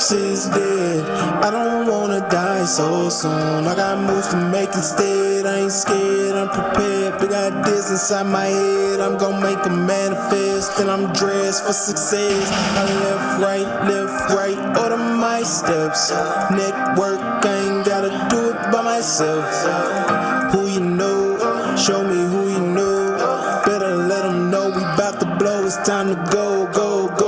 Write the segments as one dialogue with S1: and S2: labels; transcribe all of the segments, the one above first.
S1: works is dead. I don't wanna die so soon. I got moves to make instead. I ain't scared, I'm prepared. Big ideas inside my head. I'm gonna make them manifest. And I'm dressed for success. I left, right, order my steps. Network, I ain't gotta do it by myself. Who you know, show me who you know. Better let them know we bout to blow. It's time to go, go, go.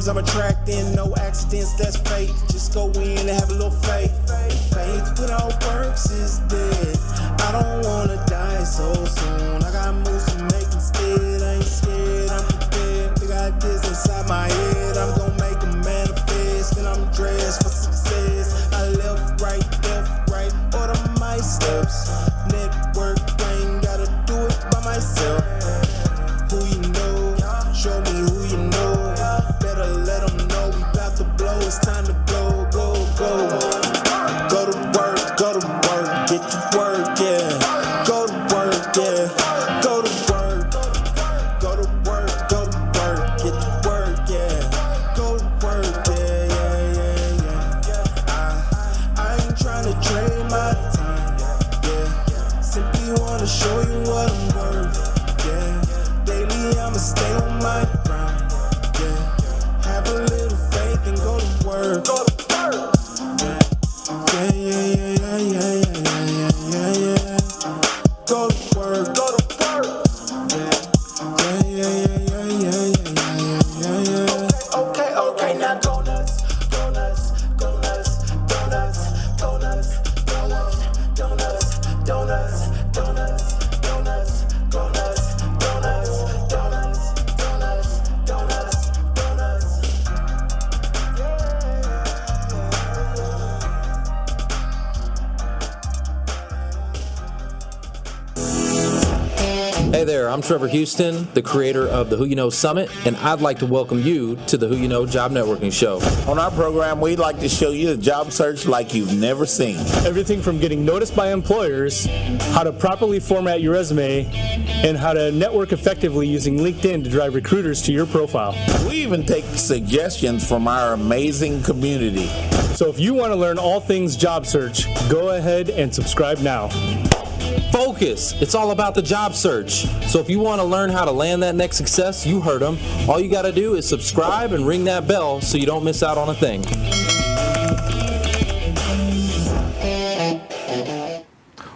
S1: I'm attracting, no accidents, that's fate. Just go in and have a little faith. Faith without works is dead. I don't wanna die so soon. I got moves to make instead. I ain't scared, I'm prepared. Big ideas inside my head. I'm gonna make them manifest. And I'm dressed for success. I left, right, order my steps. Network, I ain't gotta do it by myself. Who you know, show me who you know. Let them know we about to blow. It's time to go, go, go. Go to work, get to work, yeah. Go to work, yeah. Go to work, get to work, yeah. Go to work, yeah. I ain't trying to trade my time, yeah. Simply wanna show you what I'm worth, yeah. Daily I'ma stay on my grind, yeah. Have a little faith and go to work. Go to work. Yeah. Go to work. Go to work. Okay. Now go nuts.
S2: Hey there, I'm Trevor Houston, the creator of the Who You Know Summit, and I'd like to welcome you to the Who You Know Job Networking Show.
S3: On our program, we'd like to show you a job search like you've never seen.
S4: Everything from getting noticed by employers, how to properly format your resume, and how to network effectively using LinkedIn to drive recruiters to your profile.
S3: We even take suggestions from our amazing community.
S4: So if you want to learn all things job search, go ahead and subscribe now.
S2: Focus. It's all about the job search. So if you want to learn how to land that next success, you heard them. All you got to do is subscribe and ring that bell so you don't miss out on a thing.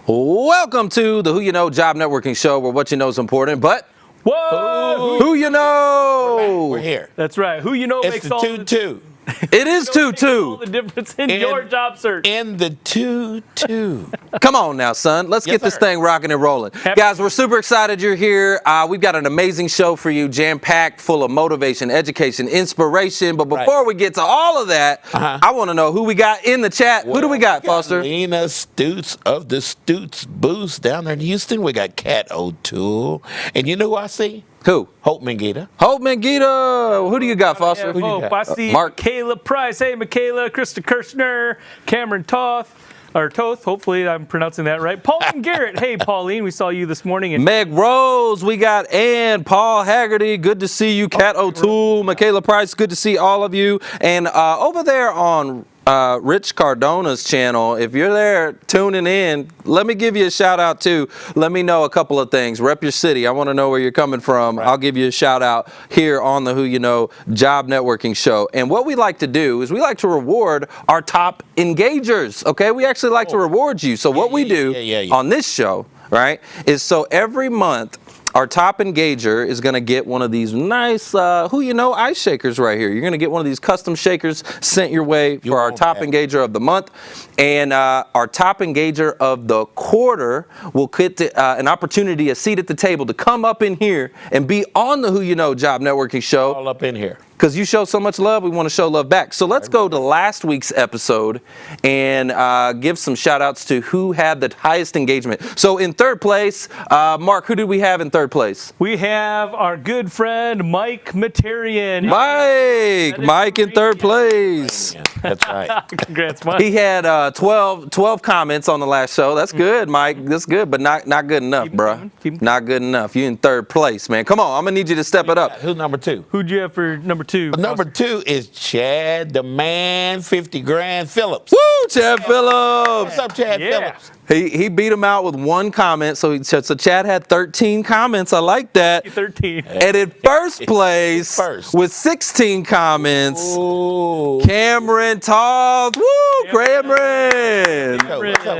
S2: Welcome to the Who You Know Job Networking Show, where what you know is important, but who you know?
S3: We're here.
S4: That's right. Who you know
S3: It's
S4: makes
S3: the
S4: all
S3: 2-2.
S2: It is 2-2.
S4: all the difference in your job search.
S3: In the 2-2.
S2: Come on now, son. Let's get this thing rocking and rolling. Guys, we're super excited you're here. We've got an amazing show for you, jam-packed, full of motivation, education, inspiration. But before we get to all of that, I want to know who we got in the chat. Well, who do we got, Foster?
S3: Lena Stutz of the Stutz Boost down there in Houston. We got Kat O'Toole. And you know who I see?
S2: Who?
S3: Hope Mangita.
S2: Hope Mangita. Who do you got, Foster?
S4: Yeah,
S2: Who do you got?
S4: I see
S2: Mark.
S4: Michaela Price. Hey, Michaela. Krista Kirshner. Cameron Toth. or Toth. Hopefully I'm pronouncing that right. Pauline Garrett. Hey, Pauline, we saw you this morning. And
S2: Meg Rose, we got Ann, Paul Haggerty, good to see you. Kat O'Toole, Michaela Price, good to see all of you. And over there on Rich Cardona's channel, if you're there tuning in, let me give you a shout out too. Let me know a couple of things. Rep your city. I want to know where you're coming from. Right. I'll give you a shout out here on the Who You Know Job Networking Show. And what we like to do is we like to reward our top engagers. Okay, we actually like to reward you. So what we do on this show, right, is so every month our top engager is going to get one of these nice Who You Know ice shakers right here. You're going to get one of these custom shakers sent your way for our top engager of the month. And our top engager of the quarter will get an opportunity, a seat at the table to come up in here and be on the Who You Know Job Networking Show.
S3: All up in here.
S2: Because you show so much love, we want to show love back. So let's go to last week's episode and give some shout outs to who had the highest engagement. So in third place, Mark, who did we have in third place?
S4: We have our good friend Mike Materian.
S2: Mike in third place.
S3: That's right.
S4: Congrats, Mike.
S2: He had 12 comments on the last show. That's good, Mike. That's good, but not good enough, bro. Not good enough. You in third place, man. Come on, I'm gonna need you to step it up.
S3: Who's number two?
S4: Who'd you have for number two?
S3: Number two is Chad the Man 50 Grand Phillips.
S2: Woo, Chad Phillips.
S3: What's up, Chad Phillips?
S2: He beat him out with one comment, so Chad had 13 comments. I like that.
S4: 13.
S2: And in first place with 16 comments, Cameron Toth. Woo, Cameron.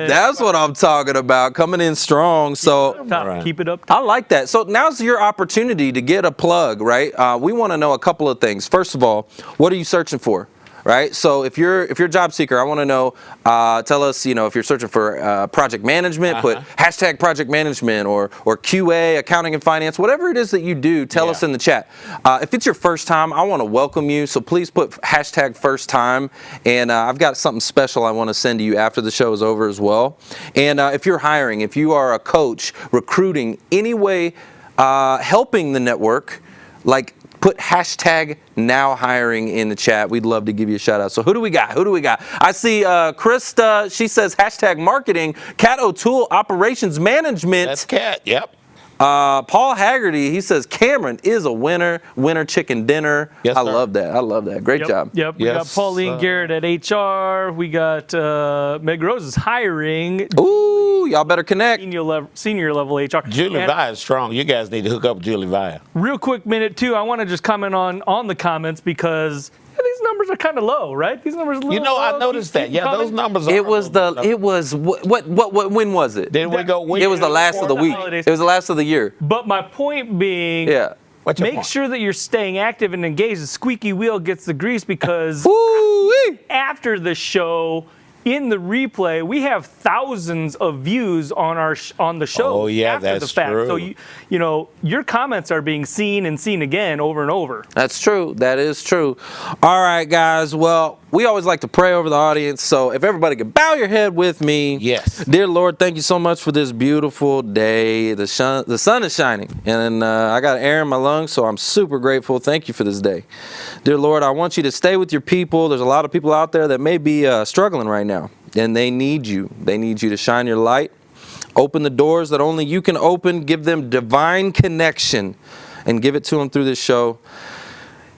S2: That's what I'm talking about, coming in strong. So
S4: keep it up.
S2: I like that. So now's your opportunity to get a plug, right? We want to know a couple of things. First of all, what are you searching for? Right, so if you're a job seeker, I want to know. Tell us, if you're searching for project management, put hashtag project management or QA, accounting and finance, whatever it is that you do. Tell us in the chat. If it's your first time, I want to welcome you. So please put hashtag first time, and I've got something special I want to send to you after the show is over as well. And if you're hiring, if you are a coach, recruiting, any way, helping the network, like. Put hashtag now hiring in the chat. We'd love to give you a shout out. So who do we got? I see Krista, she says hashtag marketing. Kat O'Toole, operations management.
S3: That's Kat, yep.
S2: Paul Haggerty, he says Cameron is a winner chicken dinner.
S3: Yes,
S2: I love that. Great job.
S4: Yep. We got Pauline Garrett at HR. We got Meg Rose is hiring.
S2: Ooh, y'all better connect.
S4: Senior level HR.
S3: Julie Via is strong. You guys need to hook up with Julie Via.
S4: Real quick minute too. I want to just comment on the comments because these numbers are kind of low, right? These numbers are low.
S3: I noticed that. Yeah, those numbers are.
S2: When was it?
S3: Did we go week?
S2: It was the last of the week. It was the last of the year.
S4: But my point being, make sure that you're staying active and engaged. The squeaky wheel gets the grease because after the show, in the replay, we have thousands of views on the show.
S3: Oh yeah,
S4: after
S3: that's
S4: the fact.
S3: true.
S4: So your comments are being seen and seen again over and over.
S2: That's true. That is true. All right, guys. Well, we always like to pray over the audience. So if everybody could bow your head with me.
S3: Yes.
S2: Dear Lord, thank you so much for this beautiful day. The sun is shining, and I got air in my lungs, so I'm super grateful. Thank you for this day. Dear Lord, I want you to stay with your people. There's a lot of people out there that may be struggling right now, and they need you. They need you to shine your light. Open the doors that only you can open. Give them divine connection, and give it to them through this show.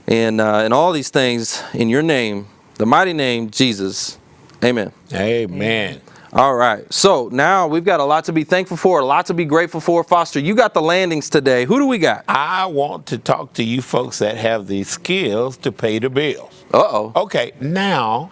S2: And all these things in your name, the mighty name, Jesus. Amen.
S3: Amen.
S2: All right. So now we've got a lot to be thankful for, a lot to be grateful for. Foster, you got the landings today. Who do we got?
S3: I want to talk to you folks that have the skills to pay the bills.
S2: Uh-oh.
S3: Okay, now,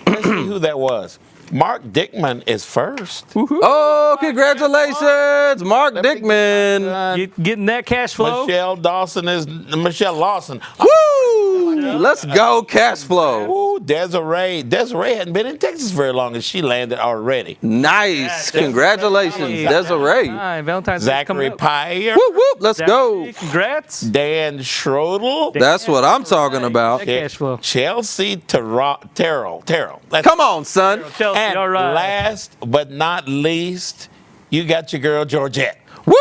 S3: let's see who that was. Mark Dickman is first.
S2: Oh, congratulations, Mark Dickman.
S4: Getting that cash flow.
S3: Michelle Lawson.
S2: Woo! Let's go, cash flow.
S3: Ooh, Desiree hadn't been in Texas very long, and she landed already.
S2: Nice. Congratulations, Desiree.
S4: Valentine's Day
S3: Zachary Pyer.
S2: Whoop, whoop. Let's go.
S4: Congrats.
S3: Dan Schrodel.
S2: That's what I'm talking about.
S4: Cash flow.
S3: Chelsea Terrell.
S2: Come on, son.
S4: Chelsea,
S3: And
S4: all right.
S3: last but not least, you got your girl Georgette.
S2: Woo!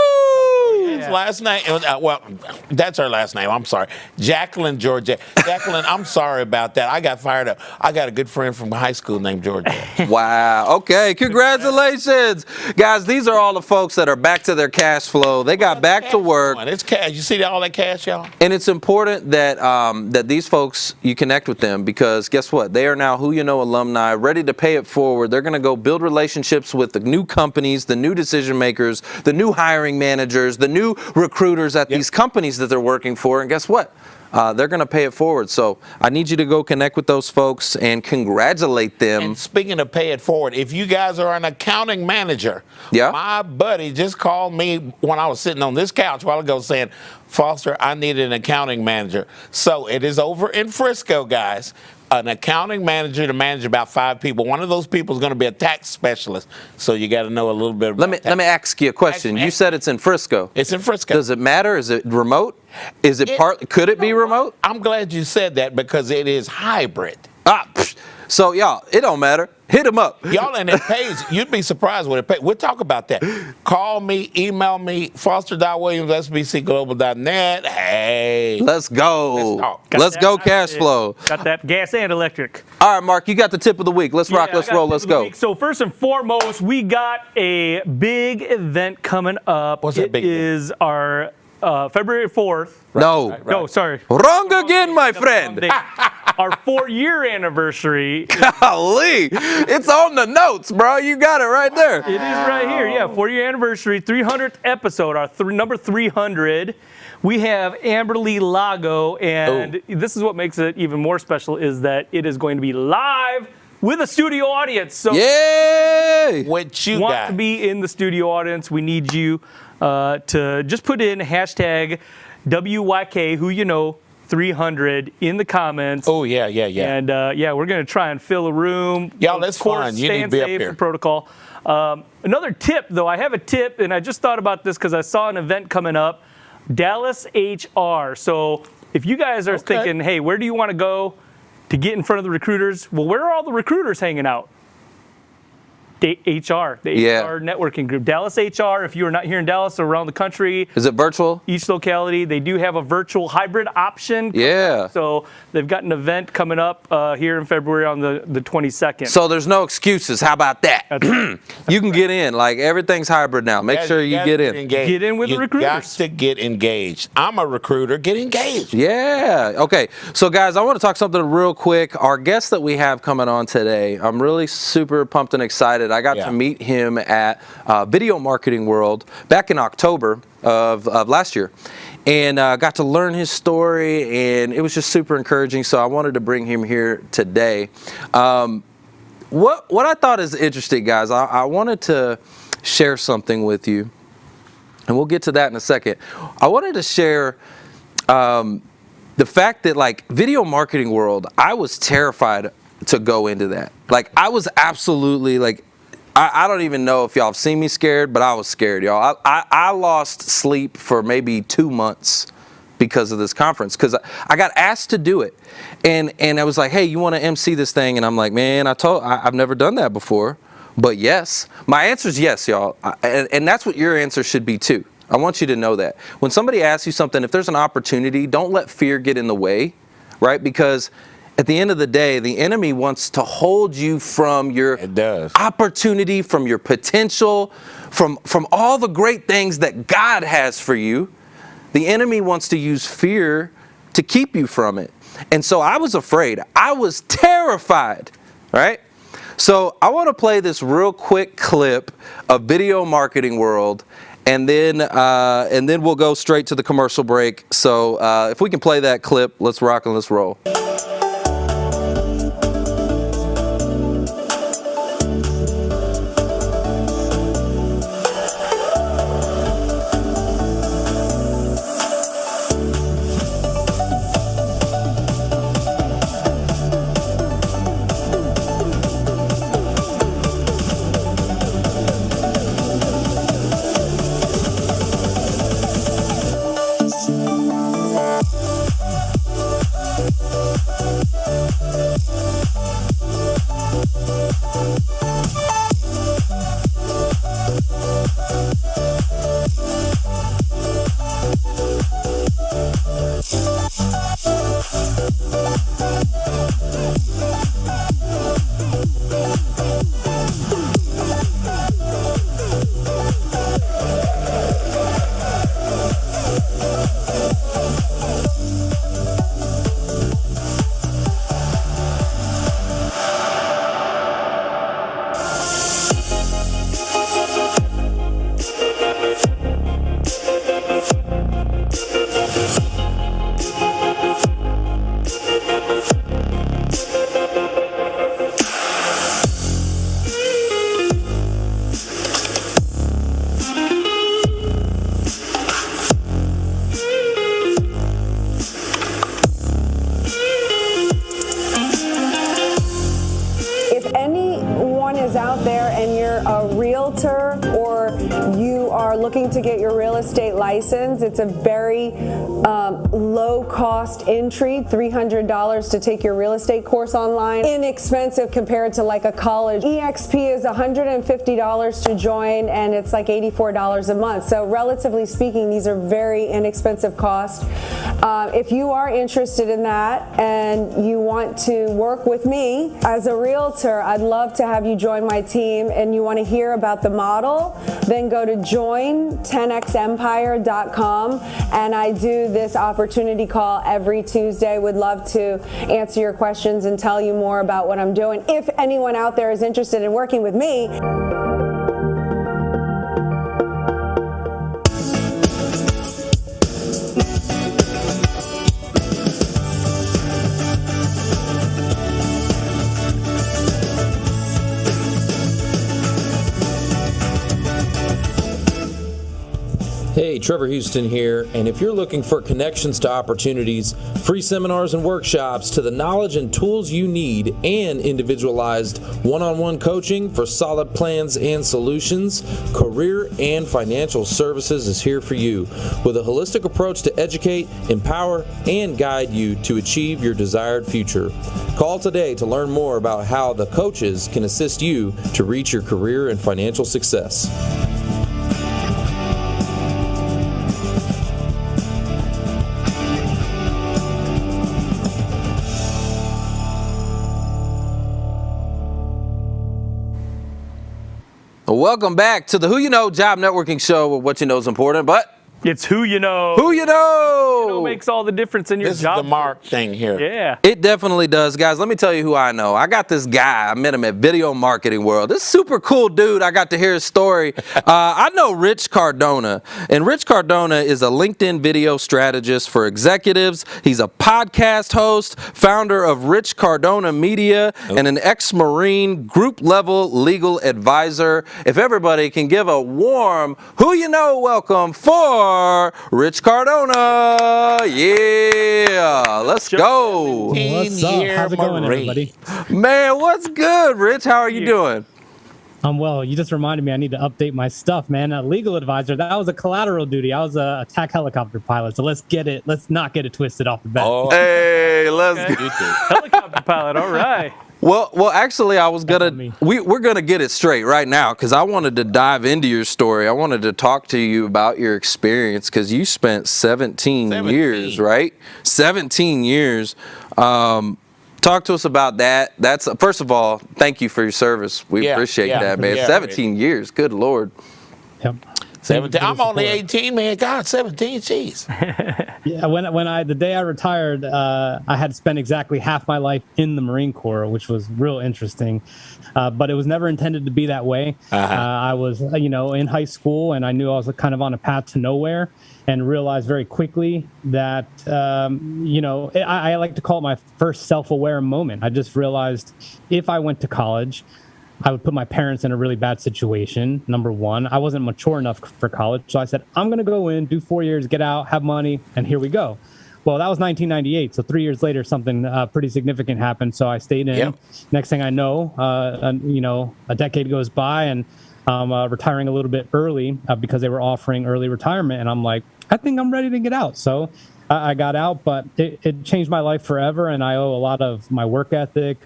S3: Whose last name? Well, that's her last name. I'm sorry. Jacqueline Georgette. Jacqueline, I'm sorry about that. I got fired up. I got a good friend from high school named Georgette.
S2: Wow. Okay. Congratulations. Guys, these are all the folks that are back to their cash flow. They got back to work.
S3: It's cash. You see all that cash, y'all?
S2: And it's important that that these folks, you connect with them, because guess what? They are now Who You Know alumni, ready to pay it forward. They're going to go build relationships with the new companies, the new decision makers, the new hiring managers, the new recruiters at these companies that they're working for. And guess what? They're going to pay it forward. So I need you to go connect with those folks and congratulate them.
S3: And speaking of pay it forward, if you guys are an accounting manager, my buddy just called me when I was sitting on this couch a while ago saying, Foster, I need an accounting manager. So it is over in Frisco, guys. An accounting manager to manage about 5 people. One of those people is going to be a tax specialist. So you got to know a little bit about
S2: Let me ask you a question. You said it's in Frisco.
S3: It's in Frisco.
S2: Does it matter? Is it remote? Is it could it be remote?
S3: I'm glad you said that because it is hybrid.
S2: So y'all, it don't matter. Hit them up.
S3: Y'all, and it pays. You'd be surprised what it pays. We'll talk about that. Call me, email me, foster.williams@sbcglobal.net. Hey.
S2: Let's go. Let's go cash flow.
S4: Got that gas and electric.
S2: All right, Mark, you got the tip of the week. Let's rock, let's roll, let's go.
S4: So first and foremost, we got a big event coming up.
S3: What's that big event?
S4: It is our February 4th.
S2: No.
S4: No, sorry.
S2: Wrong again, my friend.
S4: Our 4-year anniversary.
S2: Golly, it's on the notes, bro. You got it right there.
S4: It is right here. Yeah, 4-year anniversary, 300th episode, our number 300. We have Amberly Lago, and this is what makes it even more special, is that it is going to be live with a studio audience. So
S2: yay!
S3: What you
S4: want to be in the studio audience, we need you to just put in hashtag WYK, Who You Know 300 in the comments.
S3: Oh, yeah.
S4: And we're going to try and fill a room.
S3: Y'all, that's fine. You need to be up here.
S4: Protocol. Another tip, though, I have a tip, and I just thought about this because I saw an event coming up, Dallas HR. So if you guys are thinking, hey, where do you want to go to get in front of the recruiters? Well, where are all the recruiters hanging out? HR, the HR networking group. Dallas HR, if you are not here in Dallas or around the country.
S2: Is it virtual?
S4: Each locality, they do have a virtual hybrid option.
S2: Yeah.
S4: So they've got an event coming up here in February on the 22nd.
S2: So there's no excuses. How about that? You can get in. Like, everything's hybrid now. Make sure you get in.
S4: Get in with the recruiters.
S3: You got to get engaged. I'm a recruiter. Get engaged.
S2: Yeah. Okay. So, guys, I want to talk something real quick. Our guest that we have coming on today, I'm really super pumped and excited. I got to meet him at Video Marketing World back in October of last year, and got to learn his story, and it was just super encouraging. So I wanted to bring him here today. What I thought is interesting, guys, I wanted to share something with you, and we'll get to that in a second. I wanted to share the fact that, like, Video Marketing World, I was terrified to go into that. Like, I was absolutely, like, I don't even know if y'all have seen me scared, but I was scared, y'all. I lost sleep for maybe 2 months because of this conference, because I got asked to do it, and I was like, hey, you want to MC this thing? And I'm like, man, I've never done that before, but yes. My answer is yes, y'all, and that's what your answer should be too. I want you to know that when somebody asks you something, if there's an opportunity, don't let fear get in the way, right? Because at the end of the day, the enemy wants to hold you from your opportunity, from your potential, from all the great things that God has for you. The enemy wants to use fear to keep you from it. And so I was afraid. I was terrified, right? So I want to play this real quick clip of Video Marketing World, and then we'll go straight to the commercial break. So if we can play that clip, let's rock and let's roll.
S5: Looking to get your real estate license. It's a very low cost entry, $300 to take your real estate course online. Inexpensive compared to like a college. EXP is $150 to join, and it's like $84 a month. So relatively speaking, these are very inexpensive costs. If you are interested in that and you want to work with me as a realtor, I'd love to have you join my team, and you want to hear about the model, then go to join10xempire.com, and I do this opportunity call every Tuesday. Would love to answer your questions and tell you more about what I'm doing. If anyone out there is interested in working with me.
S6: Hey, Trevor Houston here, and if you're looking for connections to opportunities, free seminars and workshops, to the knowledge and tools you need, and individualized one-on-one coaching for solid plans and solutions, Career and Financial Services is here for you, with a holistic approach to educate, empower, and guide you to achieve your desired future. Call today to learn more about how the coaches can assist you to reach your career and financial success.
S2: Welcome back to the Who You Know Job Networking Show, where what you know is important, but
S4: it's who you know.
S2: Who you know.
S4: You know makes all the difference in your job.
S3: This is the Mark thing here.
S4: Yeah.
S2: It definitely does, guys. Let me tell you who I know. I got this guy. I met him at Video Marketing World. This super cool dude. I got to hear his story. I know Rich Cardona, and Rich Cardona is a LinkedIn video strategist for executives. He's a podcast host, founder of Rich Cardona Media, and an ex-Marine group-level legal advisor. If everybody can give a warm Who You Know welcome for Rich Cardona. Yeah, let's go.
S7: What's up? How's it going, everybody?
S2: Man, what's good, Rich? How are you doing?
S7: I'm well. You just reminded me I need to update my stuff, man. A legal advisor, that was a collateral duty. I was a attack helicopter pilot, so let's not get it twisted off the bat.
S2: Oh. Hey, let's get
S4: helicopter pilot, all right.
S2: Well, actually, I was we're gonna get it straight right now, because I wanted to dive into your story. I wanted to talk to you about your experience, because you spent 17 years, right? 17 years. Talk to us about that. That's first of all, thank you for your service. We appreciate that, man. 17 years, good Lord.
S7: Yep.
S3: 17. I'm only 18, man. God, 17, jeez.
S7: Yeah, the day I retired, I had spent exactly half my life in the Marine Corps, which was real interesting. But it was never intended to be that way. I was, in high school, and I knew I was kind of on a path to nowhere, and realized very quickly that, I like to call it my first self-aware moment. I just realized if I went to college, I would put my parents in a really bad situation, number one. I wasn't mature enough for college, so I said, I'm going to go in, do 4 years, get out, have money, and here we go. Well, that was 1998, so 3 years later, something pretty significant happened, so I stayed in. Yep. Next thing I know, a decade goes by, and I'm retiring a little bit early because they were offering early retirement, and I'm like, I think I'm ready to get out. So I got out, but it changed my life forever, and I owe a lot of my work ethic,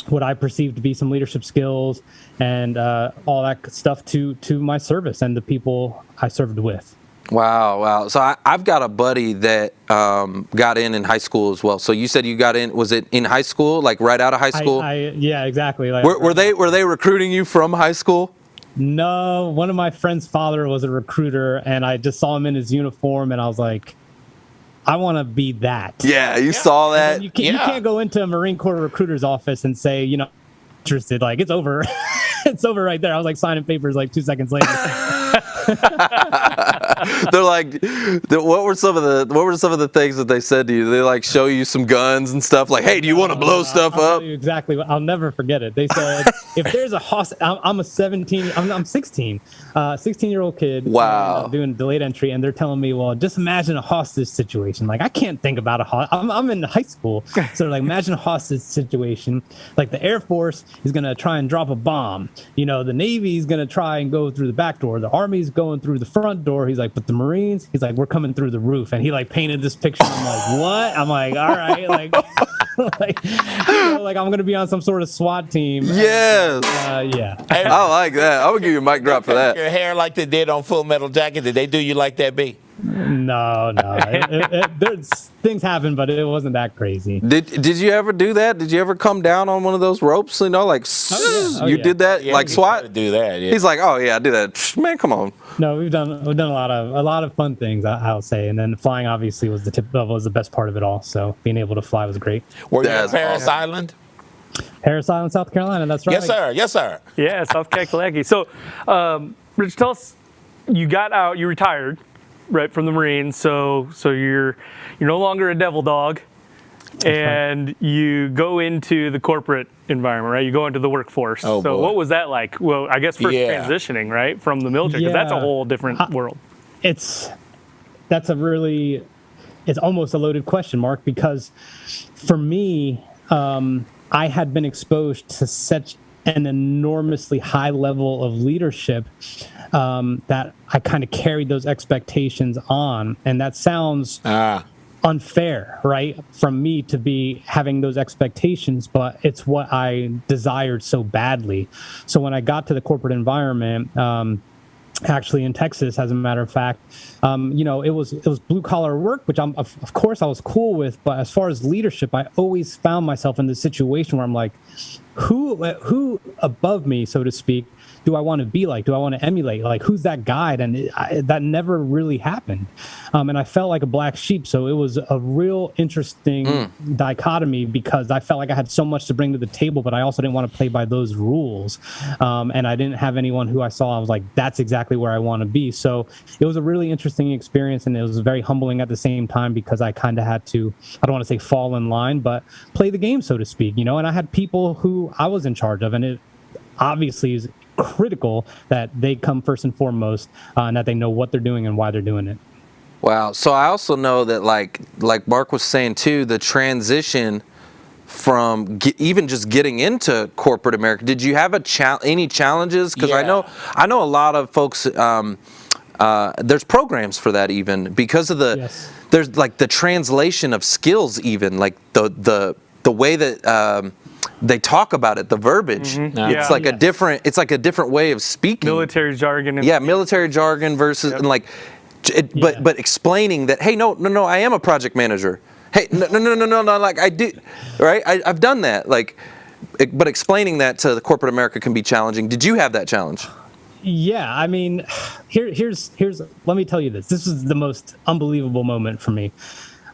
S7: what I perceive to be some leadership skills, and all that stuff to my service and the people I served with.
S2: Wow. So I've got a buddy that got in high school as well. So you said you got in, was it in high school, like right out of high school?
S7: Yeah, exactly. Like,
S2: were they recruiting you from high school?
S7: No, one of my friend's father was a recruiter, and I just saw him in his uniform, and I was like, I want to be that.
S2: Yeah, you saw that.
S7: You can't go into a Marine Corps recruiter's office and say, interested. Like, it's over. It's over right there. I was like signing papers like 2 seconds later.
S2: They're like, what were some of the things that they said to you? They like show you some guns and stuff. Like, hey, do you want to blow stuff
S7: I'll
S2: up?
S7: tell you exactly. I'll never forget it. They said, if there's a hostage, I'm 16, 16-year-old kid.
S2: Wow.
S7: Doing delayed entry, and they're telling me, well, just imagine a hostage situation. Like, I can't think about a hostage. I'm in high school, so they're like, imagine a hostage situation. Like, the Air Force is gonna try and drop a bomb. The Navy is gonna try and go through the back door. The Army's going through the front door. He's like, but the Marines, he's like, we're coming through the roof. And he like painted this picture. I'm like, what? I'm like, all right, like, like I'm gonna be on some sort of SWAT team.
S2: Yes.
S7: Yeah.
S2: I like that. I would give you a mic drop for that.
S3: Your hair like they did on Full Metal Jacket. Did they do you like that, B?
S7: No. There's things happen, but it wasn't that crazy.
S2: Did you ever do that? Did you ever come down on one of those ropes? Like, you did that,
S3: Yeah,
S2: like SWAT?
S3: to do that. Yeah.
S2: He's like, oh yeah, I do that. Man, come on.
S7: No, we've done a lot of fun things, I'll say, and then flying obviously was the best part of it all. So being able to fly was great.
S3: Were you at Parris Island?
S7: Parris Island, South Carolina. That's right.
S3: Yes, sir. Yes, sir.
S4: Yeah, South Kakalaki. So, Rich, tell us, you got out, you retired, right, from the Marines. So you're no longer a devil dog, and you go into the corporate environment, right? You go into the workforce.
S3: Oh,
S4: so
S3: boy.
S4: What was that like? Well, I guess first transitioning, right, from the military, because that's a whole different world.
S7: It's almost a loaded question, Mark, because for me, I had been exposed to such an enormously high level of leadership that I kind of carried those expectations on. And that sounds unfair, right? From me to be having those expectations, but it's what I desired so badly. So when I got to the corporate environment, actually in Texas, as a matter of fact, it was blue collar work, which of course I was cool with. But as far as leadership, I always found myself in this situation where I'm like, who above me, so to speak, do I want to be like? Do I want to emulate? Like, who's that guide? And that never really happened. And I felt like a black sheep. So it was a real interesting dichotomy, because I felt like I had so much to bring to the table, but I also didn't want to play by those rules. And I didn't have anyone who I saw, I was like, that's exactly where I want to be. So it was a really interesting experience, and it was very humbling at the same time, because I kind of had to, I don't want to say fall in line, but play the game, so to speak, and I had people who I was in charge of, and it obviously is critical that they come first and foremost, and that they know what they're doing and why they're doing it.
S2: Wow. So I also know that, like Mark was saying too, the transition from even just getting into corporate America. Did you have any challenges? Because I know a lot of folks. There's programs for that, even because of there's like the translation of skills, even like the way that they talk about it, the verbiage. It's like a different way of speaking.
S4: Military jargon.
S2: Military jargon versus and like, but explaining that, hey, no, I am a project manager. Hey, no, like I do, right? I've done that. Like, but explaining that to the corporate America can be challenging. Did you have that challenge?
S7: Yeah, I mean, here's. Let me tell you this. This is the most unbelievable moment for me.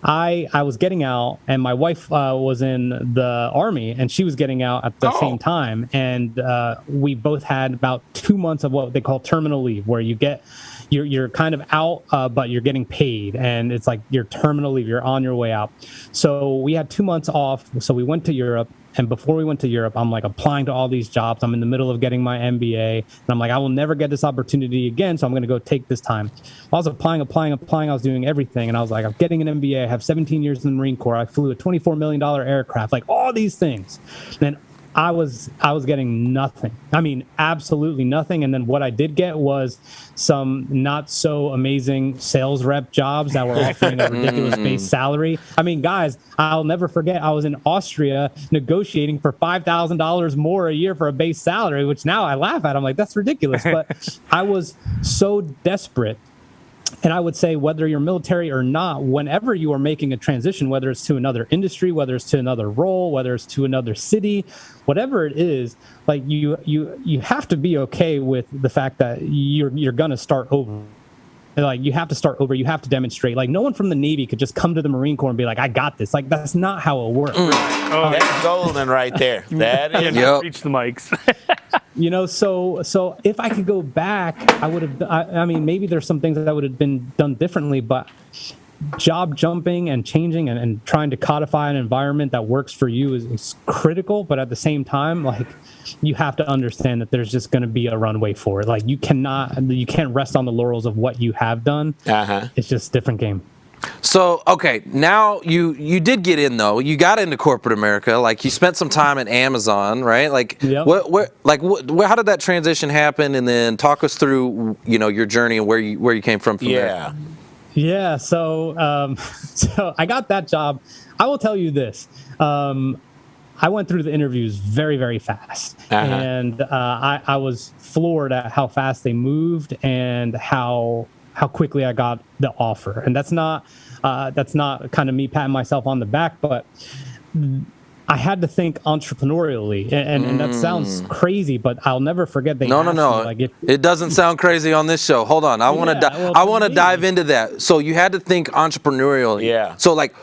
S7: I was getting out, and my wife was in the Army, and she was getting out at the same time. And we both had about 2 months of what they call terminal leave, where you're kind of out, but you're getting paid. And it's like your terminal leave, you're on your way out. So we had 2 months off. So we went to Europe. And before we went to Europe, I'm like applying to all these jobs. I'm in the middle of getting my MBA. And I'm like, I will never get this opportunity again. So I'm going to go take this time. I was applying. I was doing everything. And I was like, I'm getting an MBA. I have 17 years in the Marine Corps. I flew a $24 million aircraft, like all these things. And I was getting nothing. I mean, absolutely nothing. And then what I did get was some not so amazing sales rep jobs that were offering a ridiculous base salary. I mean, guys, I'll never forget, I was in Austria negotiating for $5,000 more a year for a base salary, which now I laugh at. I'm like, that's ridiculous. But I was so desperate And I would say whether you're military or not, whenever you are making a transition, whether it's to another industry, whether it's to another role, whether it's to another city, whatever it is, like you have to be okay with the fact that you're gonna start over. Like you have to start over. You have to demonstrate. Like no one from the Navy could just come to the Marine Corps and be like, "I got this." Like that's not how it works.
S3: That's golden right there. That is.
S4: Reach the mics.
S7: So if I could go back, I would have. I mean, maybe there's some things that would have been done differently, but job jumping and changing and trying to codify an environment that works for you is critical. But at the same time, like you have to understand that there's just going to be a runway for it. Like you can't rest on the laurels of what you have done. It's just a different game.
S2: So, okay, now you did get in though. You got into corporate America. Like you spent some time at Amazon, right? Like how did that transition happen? And then talk us through, your journey and where you came from there.
S7: Yeah. So I got that job. I will tell you this. I went through the interviews very, very fast, and I was floored at how fast they moved and how quickly I got the offer. And that's not kind of me patting myself on the back, but I had to think entrepreneurially, and that sounds crazy, but I'll never forget.
S2: No. Like it doesn't sound crazy on this show. Hold on, I want to dive into that. So you had to think entrepreneurially. Yeah. So like,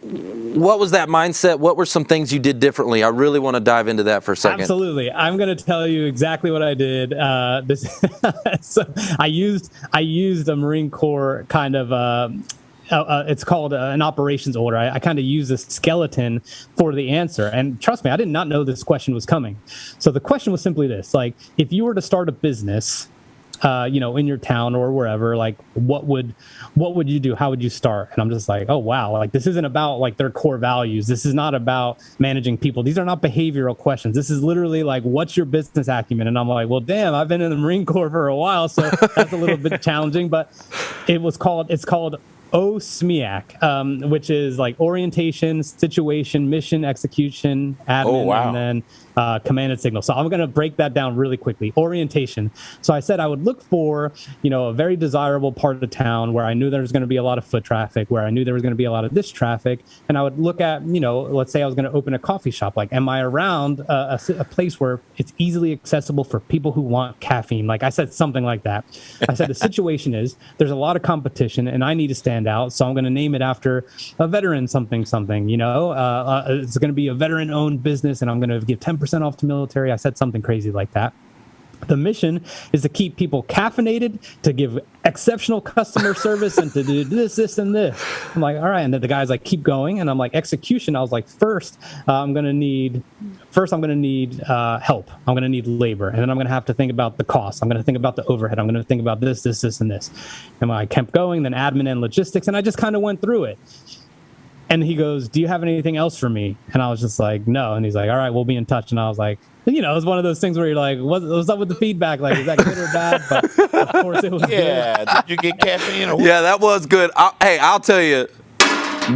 S2: what was that mindset? What were some things you did differently? I really want to dive into that for a second.
S7: Absolutely. I'm going to tell you exactly what I did. So I used a Marine Corps kind of, it's called an operations order. I kind of used a skeleton for the answer. And trust me, I did not know this question was coming. So the question was simply this, like, if you were to start a business, in your town or wherever, like what would you do? How would you start? And I'm just like, oh, wow. Like this isn't about like their core values. This is not about managing people. These are not behavioral questions. This is literally like, what's your business acumen? And I'm like, well, damn, I've been in the Marine Corps for a while. So that's a little bit challenging, but it's called 𝙒𝙤, which is like orientation, situation, mission, execution, admin, and then command and signal. So I'm going to break that down really quickly. Orientation. So I said I would look for, a very desirable part of the town where I knew there was going to be a lot of foot traffic, where I knew there was going to be a lot of this traffic. And I would look at, let's say I was going to open a coffee shop. Like, am I around a place where it's easily accessible for people who want caffeine? Like I said, something like that. I said the situation is there's a lot of competition and I need to stand out. So I'm going to name it after a veteran something. It's going to be a veteran-owned business and I'm going to give 10% off to military. I said something crazy like that. The mission is to keep people caffeinated, to give exceptional customer service, and to do this, and this. I'm like, all right. And then the guy's like, keep going. And I'm like, execution. I was like, first, I'm going to need help. I'm going to need labor. And then I'm going to have to think about the cost. I'm going to think about the overhead. I'm going to think about this, and this. And when I kept going, then admin and logistics. And I just kind of went through it. And he goes, do you have anything else for me? And I was just like, no. And he's like, all right, we'll be in touch. And I was like, it was one of those things where you're like, what's up with the feedback? Like, is that good or bad? But of course it was good.
S3: Did you get caffeine?
S2: Yeah, that was good. I'll tell you,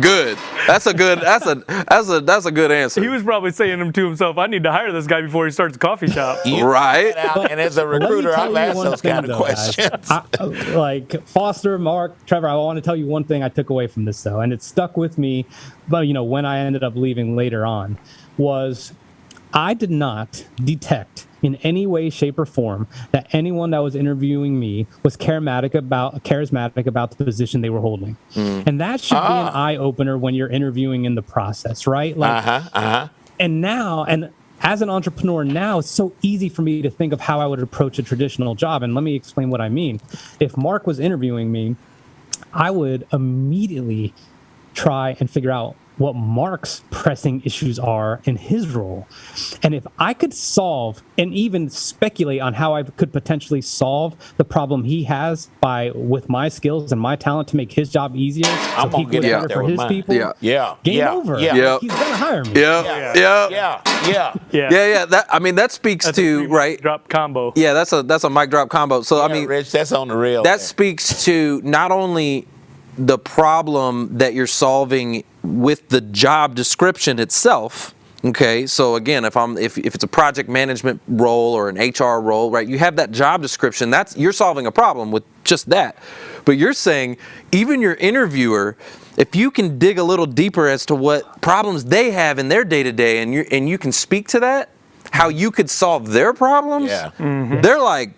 S2: good. That's a good answer.
S4: He was probably saying to himself, I need to hire this guy before he starts a coffee shop.
S2: Right.
S3: And as a recruiter, I've asked those kind of questions.
S7: Like Foster, Mark, Trevor, I want to tell you one thing I took away from this though, and it stuck with me, but when I ended up leaving later on, was I did not detect in any way, shape, or form that anyone that was interviewing me was charismatic about the position they were holding. And that should be an eye-opener when you're interviewing in the process, right? Like, And as an entrepreneur now, it's so easy for me to think of how I would approach a traditional job. And let me explain what I mean. If Mark was interviewing me, I would immediately try and figure out what Mark's pressing issues are in his role. And if I could solve and even speculate on how I could potentially solve the problem he has with my skills and my talent to make his job easier,
S3: I'm gonna get out there for his people.
S7: Game over. He's gonna hire me.
S2: That speaks
S4: that's
S2: to
S4: a mic drop combo.
S2: Yeah, that's a mic drop combo. So
S3: Rich, that's on the real.
S2: That speaks to not only the problem that you're solving with the job description itself, Okay, so again, if it's a project management role or an HR role, right? You have that job description. You're solving a problem with just that. But you're saying even your interviewer, if you can dig a little deeper as to what problems they have in their day-to-day, and you can speak to that, how you could solve their problems, they're like,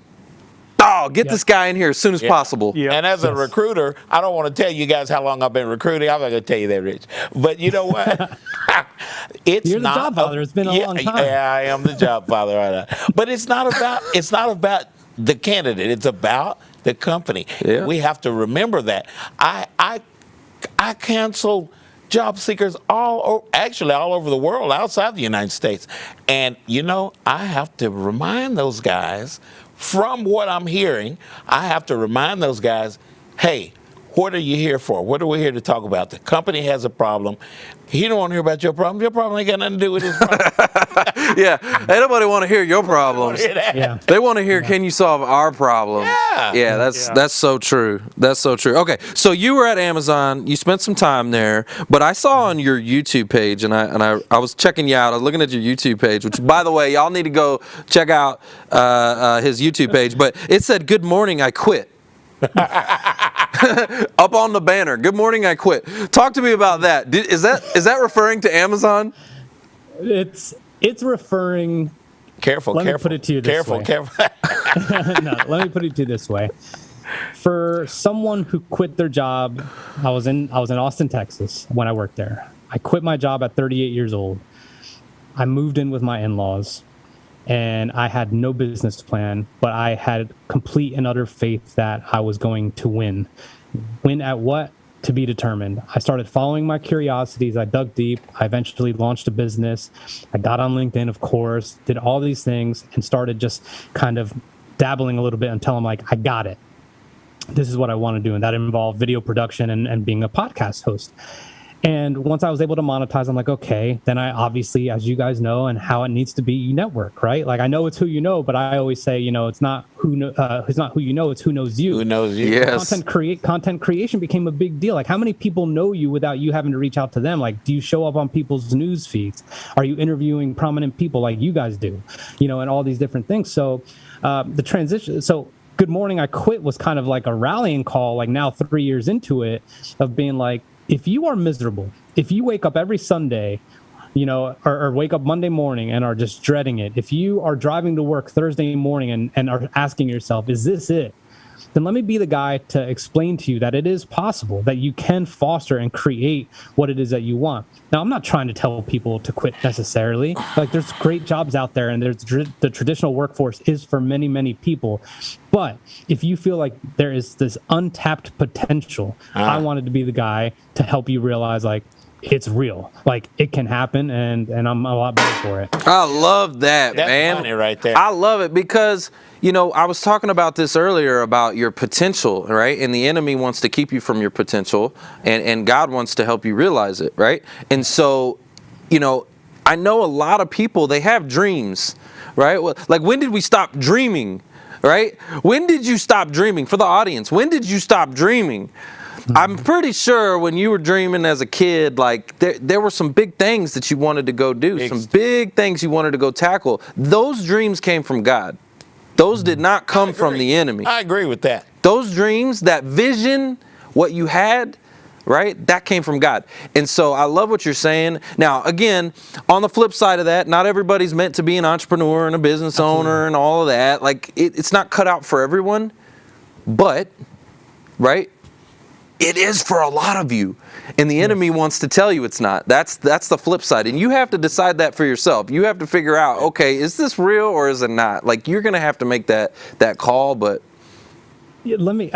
S2: oh, get this guy in here as soon as possible.
S3: Yeah. And as a recruiter, I don't want to tell you guys how long I've been recruiting. I'm not going to tell you that, Rich. But you know what?
S7: You're the job father. It's been a long time.
S3: Yeah, I am the job father right now. But it's not about the candidate. It's about the company. Yeah. We have to remember that. I cancel job seekers all over the world outside the United States. And, I have to remind those guys, from what I'm hearing, I have to remind those guys, hey, what are you here for? What are we here to talk about? The company has a problem. He don't want to hear about your problem. Your problem ain't got nothing to do with his problem.
S2: Yeah, ain't nobody want to hear your problems.
S3: Yeah.
S2: They want to hear, can you solve our problems? Yeah, that's so true. That's so true. Okay, so you were at Amazon. You spent some time there, but I saw on your YouTube page, and I was checking you out. I was looking at your YouTube page, which, by the way, y'all need to go check out his YouTube page. But it said, "Good morning, I quit." Up on the banner, "Good morning, I quit." Talk to me about that. Is that referring to Amazon?
S7: It's referring.
S3: Careful.
S7: Let me put it to you this way.
S3: Careful.
S7: No, let me put it to you this way. For someone who quit their job, I was in Austin, Texas when I worked there. I quit my job at 38 years old. I moved in with my in-laws. And I had no business plan, but I had complete and utter faith that I was going to win. Win at what? To be determined. I started following my curiosities. I dug deep. I eventually launched a business. I got on LinkedIn, of course, did all these things, and started just kind of dabbling a little bit until I'm like, I got it. This is what I want to do. And that involved video production and being a podcast host. And once I was able to monetize, I'm like, okay, then I obviously, as you guys know, and how it needs to be, you network, right? Like, I know it's who you know, but I always say, it's not who you know, it's who knows you.
S3: Who knows you?
S2: Yes.
S7: Content creation became a big deal. Like, how many people know you without you having to reach out to them? Like, do you show up on people's news feeds? Are you interviewing prominent people like you guys do? And all these different things. So the transition. So Good Morning, I Quit was kind of like a rallying call. Like, now 3 years into it, of being like, if you are miserable, if you wake up every Sunday, or wake up Monday morning and are just dreading it, if you are driving to work Thursday morning and are asking yourself, is this it? Then let me be the guy to explain to you that it is possible, that you can foster and create what it is that you want. Now, I'm not trying to tell people to quit necessarily. Like, there's great jobs out there, and the traditional workforce is for many, many people. But if you feel like there is this untapped potential, I wanted to be the guy to help you realize, like, it's real. Like, it can happen, and I'm a lot better for it.
S2: I love that,
S3: That's
S2: man.
S3: funny right there.
S2: I love it because, I was talking about this earlier about your potential, right? And the enemy wants to keep you from your potential, and God wants to help you realize it, right? And so, I know a lot of people, they have dreams, right? Like, when did we stop dreaming, right? When did you stop dreaming? For the audience, when did you stop dreaming? I'm pretty sure when you were dreaming as a kid, like, there were some big things that you wanted to go do, some big things you wanted to go tackle. Those dreams came from God. Those did not come from the enemy.
S3: I agree with that.
S2: Those dreams, that vision, what you had, right, that came from God. And so I love what you're saying. Now, again, on the flip side of that, not everybody's meant to be an entrepreneur and a business owner and all of that. Like, it's not cut out for everyone, but, right, it is for a lot of you. And the enemy wants to tell you it's not. That's the flip side. And you have to decide that for yourself. You have to figure out, okay, is this real or is it not? Like, you're going to have to make that call, but...
S7: I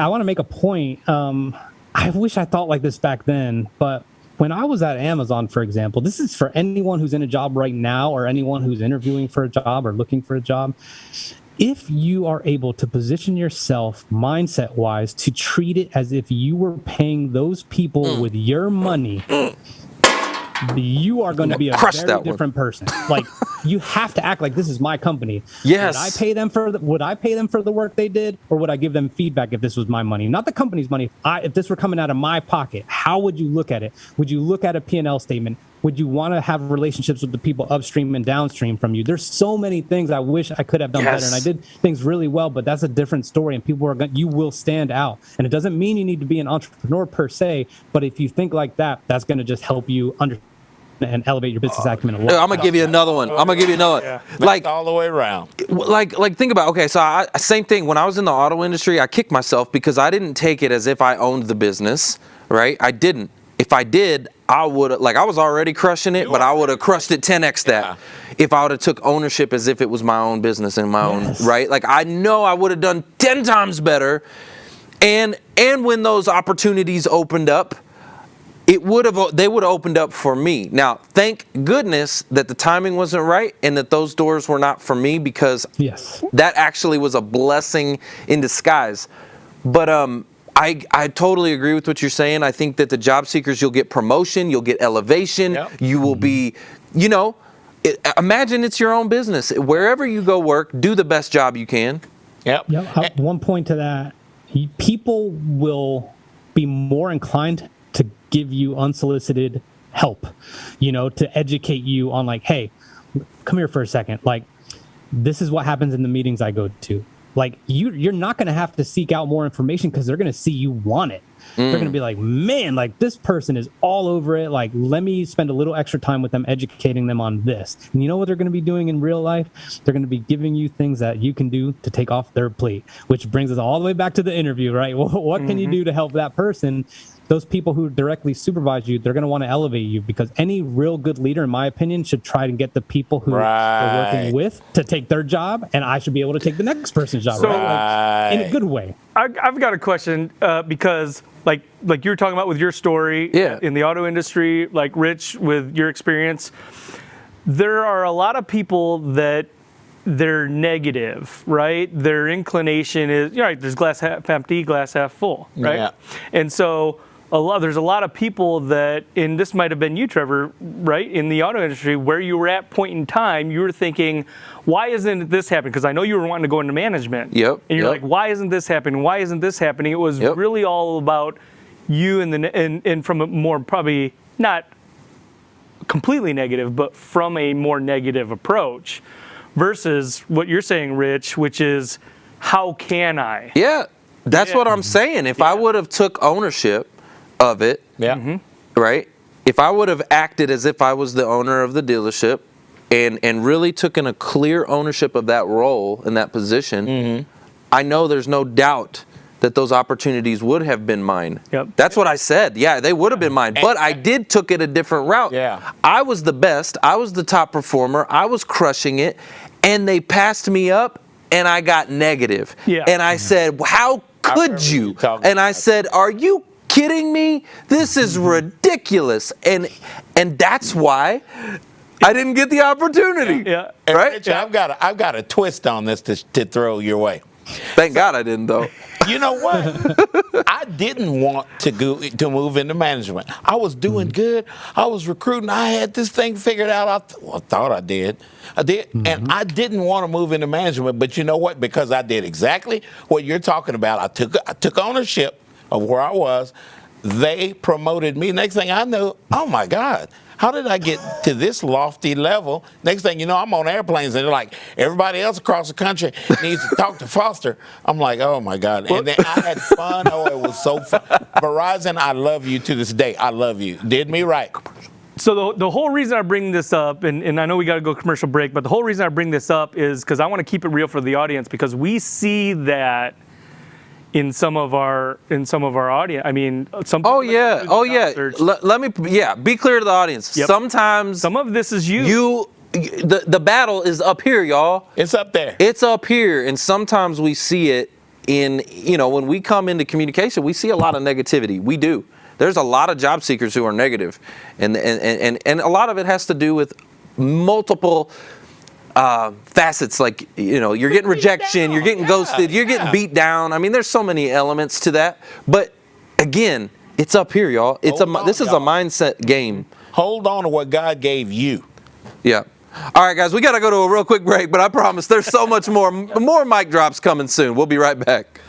S7: want to make a point. I wish I thought like this back then, but when I was at Amazon, for example, this is for anyone who's in a job right now or anyone who's interviewing for a job or looking for a job. If you are able to position yourself mindset-wise to treat it as if you were paying those people with your money, you are going to be a very different person. Like, you have to act like this is my company.
S2: Yes.
S7: Would I pay them for the work they did, or would I give them feedback if this was my money? Not the company's money. If this were coming out of my pocket, how would you look at it? Would you look at a P&L statement? would you want to have relationships with the people upstream and downstream from you? There's so many things I wish I could have done better, and I did things really well, but that's a different story, and people are going, you will stand out. And it doesn't mean you need to be an entrepreneur per se, but if you think like that, that's going to just help you understand and elevate your business acumen a lot.
S2: I'm gonna give you another one. Like
S3: all the way around.
S2: Like think about, okay, so same thing. When I was in the auto industry, I kicked myself because I didn't take it as if I owned the business, right? I didn't. If I did, I would have, like, I was already crushing it, but I would have crushed it 10x that if I would have took ownership as if it was my own business and my own, right? Like, I know I would have done 10 times better. And when those opportunities opened up, they would have opened up for me. Now, thank goodness that the timing wasn't right and that those doors were not for me, because that actually was a blessing in disguise. But I totally agree with what you're saying. I think that the job seekers, you'll get promotion, you'll get elevation, you will be, you know, imagine it's your own business. Wherever you go work, do the best job you can.
S7: One point to that, people will be more inclined to give you unsolicited help, you know, to educate you on, like, hey, come here for a second. Like, this is what happens in the meetings I go to. Like, you're not going to have to seek out more information because they're going to see you want it. They're going to be like, man, like, this person is all over it. Like, let me spend a little extra time with them, educating them on this. And you know what they're going to be doing in real life? They're going to be giving you things that you can do to take off their plate, which brings us all the way back to the interview, right? Well, what can you do to help that person? Those people who directly supervise you, they're going to want to elevate you, because any real good leader, in my opinion, should try to get the people who they're working with to take their job, and I should be able to take the next person's job, right? Like, in a good way.
S4: I've got a question, because like you were talking about with your story in the auto industry, like Rich, with your experience, there are a lot of people that they're negative, right? Their inclination is, there's glass half empty, glass half full, right? Yeah. And so there's a lot of people that, and this might have been you, Trevor, right? In the auto industry, where you were at point in time, you were thinking, why isn't this happening? Because I know you were wanting to go into management. And you're like, why isn't this happening? Why isn't this happening? It was really all about you and from a more, probably not completely negative, but from a more negative approach, versus what you're saying, Rich, which is, how can I?
S2: That's what I'm saying. If I would have took ownership of it, right? If I would have acted as if I was the owner of the dealership and really taken a clear ownership of that role and that position, I know there's no doubt that those opportunities would have been mine. That's what I said. They would have been mine. But I took it a different route. I was the best. I was the top performer. I was crushing it. And they passed me up and I got negative. And I said, how could you? And I said, are you kidding me? This is ridiculous. And that's why I didn't get the opportunity. Right?
S3: Rich, I've got a twist on this to throw your way.
S2: Thank God I didn't, though.
S3: You know what? I didn't want to move into management. I was doing good. I was recruiting. I had this thing figured out. I thought I did. And I didn't want to move into management. But you know what? Because I did exactly what you're talking about. I took ownership of where I was. They promoted me. Next thing I know, oh my God, how did I get to this lofty level? Next thing you know, I'm on airplanes and they're like, everybody else across the country needs to talk to Foster. I'm like, oh my God. And then I had fun. Oh, it was so fun. Verizon, I love you to this day. I love you. Did me right.
S4: So the whole reason I bring this up, and I know we got to go commercial break, but the whole reason I bring this up is because I want to keep it real for the audience, because we see that in some of our audience. I mean, some.
S2: Let me be clear to the audience. Sometimes
S4: some of this is you.
S2: The battle is up here, y'all.
S3: It's up there.
S2: It's up here, and sometimes we see it in, when we come into communication, we see a lot of negativity. We do. There's a lot of job seekers who are negative, and a lot of it has to do with multiple facets, like, you're getting rejection, you're getting ghosted, you're getting beat down. I mean, there's so many elements to that. But again, it's up here, y'all. This is a mindset game.
S3: Hold on to what God gave you.
S2: All right, guys, we got to go to a real quick break, but I promise there's so much more mic drops coming soon. We'll be right back.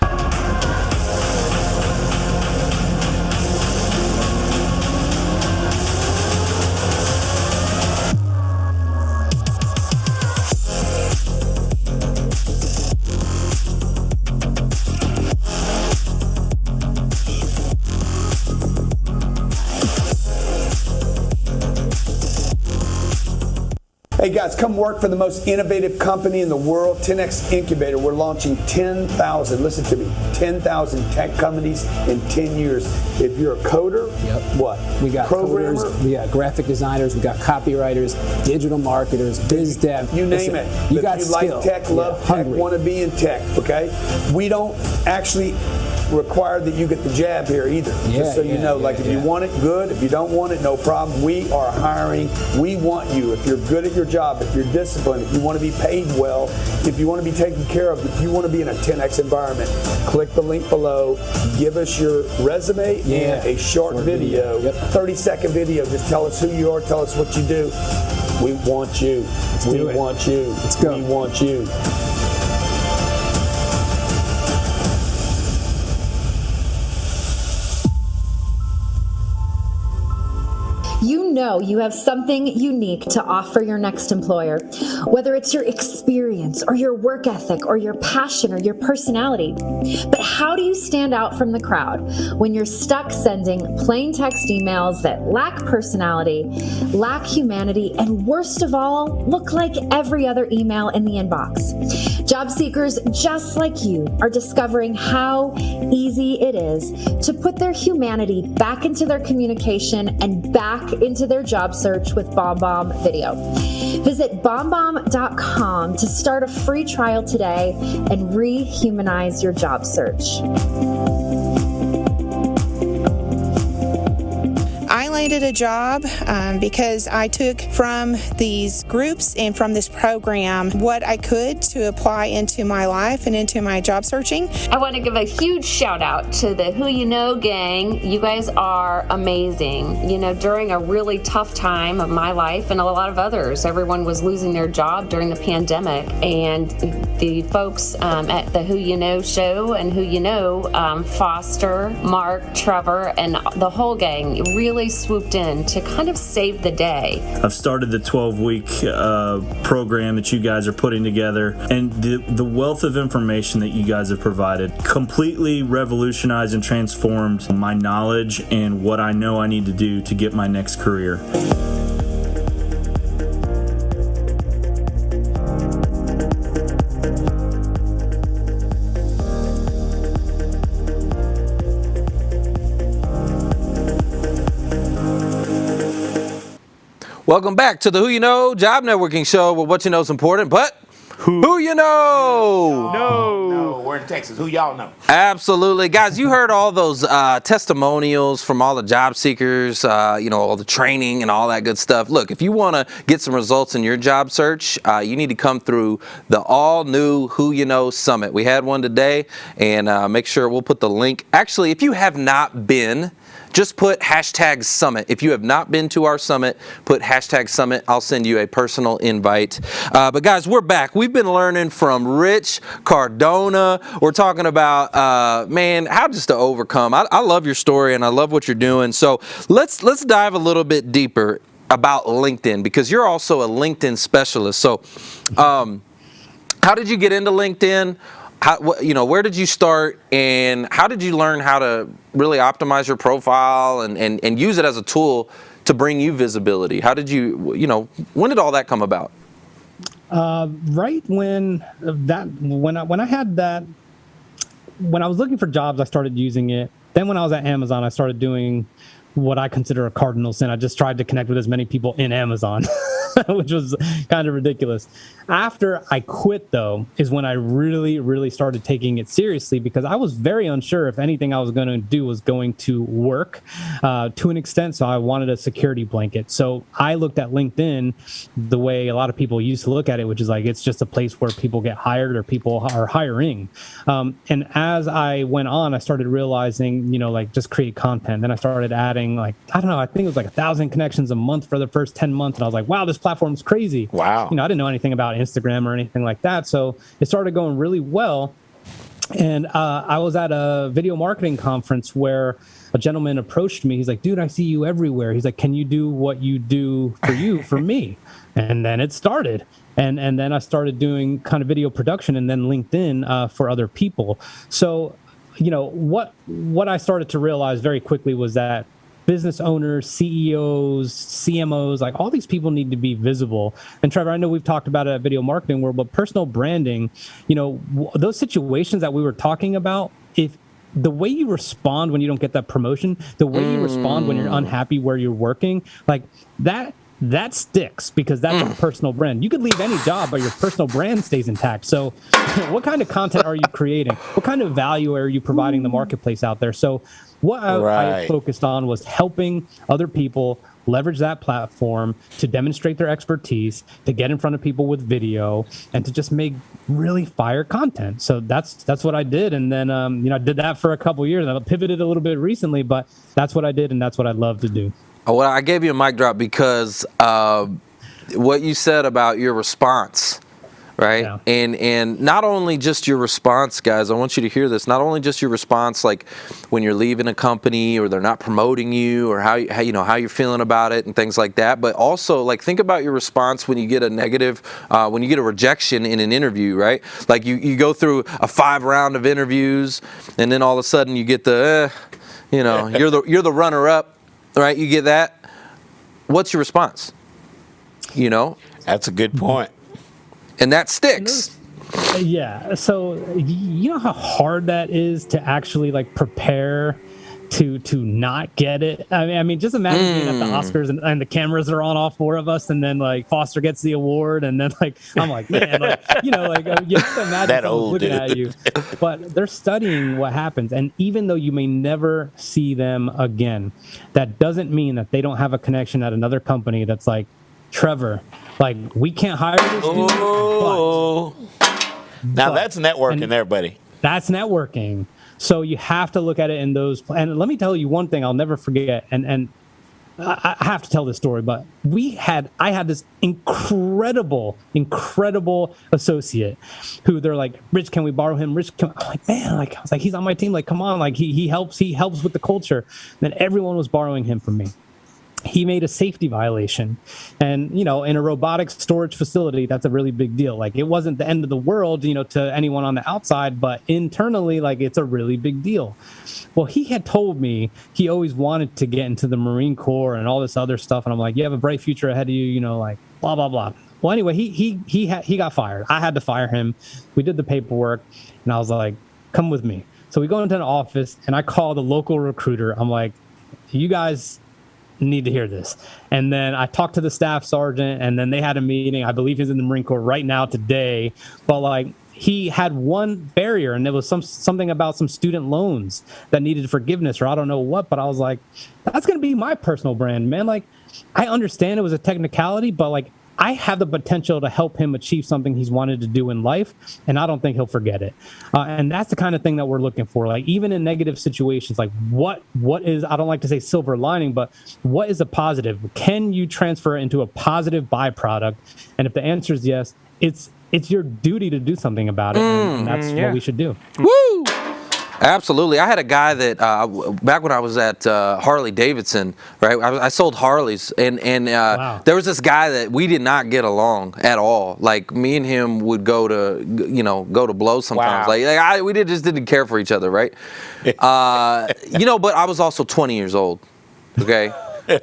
S8: Hey guys, come work for the most innovative company in the world, 10X Incubator. We're launching 10,000, listen to me, 10,000 tech companies in 10 years. If you're a coder, what?
S9: We got
S8: programmer,
S9: coders, we got graphic designers, we got copywriters, digital marketers, biz dev.
S8: you name it.
S9: You got
S8: you
S9: skill.
S8: like tech, love tech, want to be in tech, okay? We don't actually require that you get the jab here either. Just so you know, if you want it, good. If you don't want it, no problem. We are hiring. We want you. If you're good at your job, if you're disciplined, if you want to be paid well, if you want to be taken care of, if you want to be in a 10X environment, click the link below. Give us your resume and a short video, 30-second video. Just tell us who you are. Tell us what you do. We want you. We want you.
S9: Let's go.
S8: We want you.
S10: You know you have something unique to offer your next employer, whether it's your experience or your work ethic or your passion or your personality. But how do you stand out from the crowd when you're stuck sending plain text emails that lack personality, lack humanity, and worst of all, look like every other email in the inbox? Job seekers just like you are discovering how easy it is to put their humanity back into their communication and back into their job search with BombBomb Video. Visit bombbomb.com to start a free trial today and rehumanize your job search.
S11: I landed a job because I took from these groups and from this program what I could to apply into my life and into my job searching.
S12: I want to give a huge shout out to the Who You Know gang. You guys are amazing. You know, during a really tough time of my life and a lot of others, everyone was losing their job during the pandemic, and the folks at the Who You Know show and Who You Know, Foster, Mark, Trevor, and the whole gang really swooped in to kind of save the day.
S13: I've started the 12-week program that you guys are putting together, and the wealth of information that you guys have provided completely revolutionized and transformed my knowledge and what I know I need to do to get my next career.
S2: Welcome back to the Who You Know Job Networking Show, where what you know is important, but who you know?
S3: No, we're in Texas. Who y'all know?
S2: Absolutely. Guys, you heard all those testimonials from all the job seekers, all the training and all that good stuff. Look, if you want to get some results in your job search, you need to come through the all-new Who You Know Summit. We had one today, and make sure we'll put the link. Actually, if you have not been, just put hashtag summit. If you have not been to our summit, put hashtag summit. I'll send you a personal invite. But guys, we're back. We've been learning from Rich Cardona. We're talking about, how just to overcome. I love your story and I love what you're doing. So let's dive a little bit deeper about LinkedIn, because you're also a LinkedIn specialist. So how did you get into LinkedIn? Where did you start, and how did you learn how to really optimize your profile and use it as a tool to bring you visibility? How did you, when did all that come about?
S7: Right when I had that, when I was looking for jobs, I started using it. Then when I was at Amazon, I started doing what I consider a cardinal sin. I just tried to connect with as many people in Amazon, which was kind of ridiculous. After I quit, though, is when I really, really started taking it seriously, because I was very unsure if anything I was going to do was going to work to an extent. So I wanted a security blanket. So I looked at LinkedIn the way a lot of people used to look at it, which is like it's just a place where people get hired or people are hiring. And as I went on, I started realizing, just create content. Then I started adding I think it was like 1,000 connections a month for the first 10 months. And I was like, wow, this platform's crazy.
S3: Wow.
S7: I didn't know anything about Instagram or anything like that. So it started going really well. And I was at a video marketing conference where a gentleman approached me. He's like, dude, I see you everywhere. He's like, can you do what you do for me? And then it started. And then I started doing kind of video production and then LinkedIn for other people. So, what I started to realize very quickly was that business owners, CEOs, CMOs, like all these people need to be visible. And Trevor, I know we've talked about it at Video Marketing World, but personal branding, you know, those situations that we were talking about, if the way you respond when you don't get that promotion, the way you respond when you're unhappy where you're working, like that sticks, because that's a personal brand. You could leave any job, but your personal brand stays intact. So what kind of content are you creating? What kind of value are you providing the marketplace out there? So what I focused on was helping other people leverage that platform to demonstrate their expertise, to get in front of people with video, and to just make really fire content. So that's what I did. And then, you know, I did that for a couple of years. I pivoted a little bit recently, but that's what I did, and that's what I love to do.
S2: Well, I gave you a mic drop because what you said about your response, right? Yeah. And not only just your response, guys, I want you to hear this, not only just your response, like when you're leaving a company or they're not promoting you, or how you're feeling about it and things like that, but also like think about your response when you get a negative, when you get a rejection in an interview, right? Like you go through a 5 round of interviews, and then all of a sudden you get the, you're the runner-up. Right, you get that. What's your response? You know,
S3: that's a good point,
S2: and that sticks.
S7: Yeah. So you know how hard that is to actually like prepare to not get it. I mean, just imagine being at the Oscars and the cameras are on all 4 of us, and then like Foster gets the award, and then like I'm like, man, like, you know, like you have to imagine
S3: that old
S7: looking
S3: dude
S7: at you. But they're studying what happens, and even though you may never see them again, that doesn't mean that they don't have a connection at another company that's like, Trevor, like we can't hire this dude.
S3: Now that's networking there, buddy.
S7: That's networking. So you have to look at it in those. And let me tell you one thing I'll never forget. And I have to tell this story, but I had this incredible associate who they're like, Rich, can we borrow him? Rich, I'm like, man, like I was like, he's on my team. Like, come on, like he helps with the culture. And then everyone was borrowing him from me. He made a safety violation, and you know, in a robotics storage facility, that's a really big deal. Like, it wasn't the end of the world, you know, to anyone on the outside, but internally, like, it's a really big deal. Well, he had told me he always wanted to get into the Marine Corps and all this other stuff, and I'm like, you have a bright future ahead of you, you know, like blah blah blah. Well, anyway, he got fired. I had to fire him. We did the paperwork, and I was like, come with me. So we go into an office, and I call the local recruiter. I'm like, you guys need to hear this. And then I talked to the staff sergeant, and then they had a meeting. I believe he's in the Marine Corps right now today. But like, he had one barrier, and it was something about some student loans that needed forgiveness, or I don't know what. But I was like, that's going to be my personal brand, man. Like, I understand it was a technicality, but like, I have the potential to help him achieve something he's wanted to do in life, and I don't think he'll forget it. And that's the kind of thing that we're looking for. Like, even in negative situations, like what is, I don't like to say silver lining, but what is a positive? Can you transfer it into a positive byproduct? And if the answer is yes, it's your duty to do something about it, and that's what we should do.
S2: Woo! Absolutely. I had a guy that back when I was at Harley Davidson, right? I sold Harleys, and wow. There was this guy that we did not get along at all. Like, me and him would go to blows sometimes. Wow. We just didn't care for each other, right? But I was also 20 years old. Okay,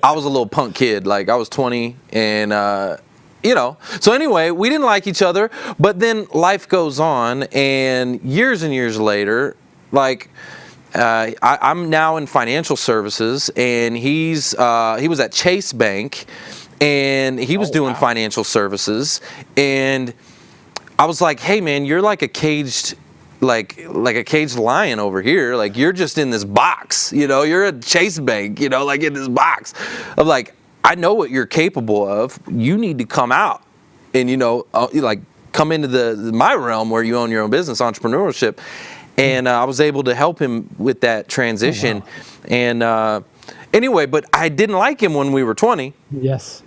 S2: I was a little punk kid. Like, I was 20, and so anyway, we didn't like each other. But then life goes on, and years later. Like, I'm now in financial services, and he was at Chase Bank, and he was doing financial services, and I was like, hey man, you're like a caged lion over here. Like, you're just in this box, you're at Chase Bank, like in this box. I'm like, I know what you're capable of. You need to come out and, come into my realm where you own your own business, entrepreneurship. And I was able to help him with that transition. Oh, wow. And anyway, but I didn't like him when we were 20.
S7: Yes.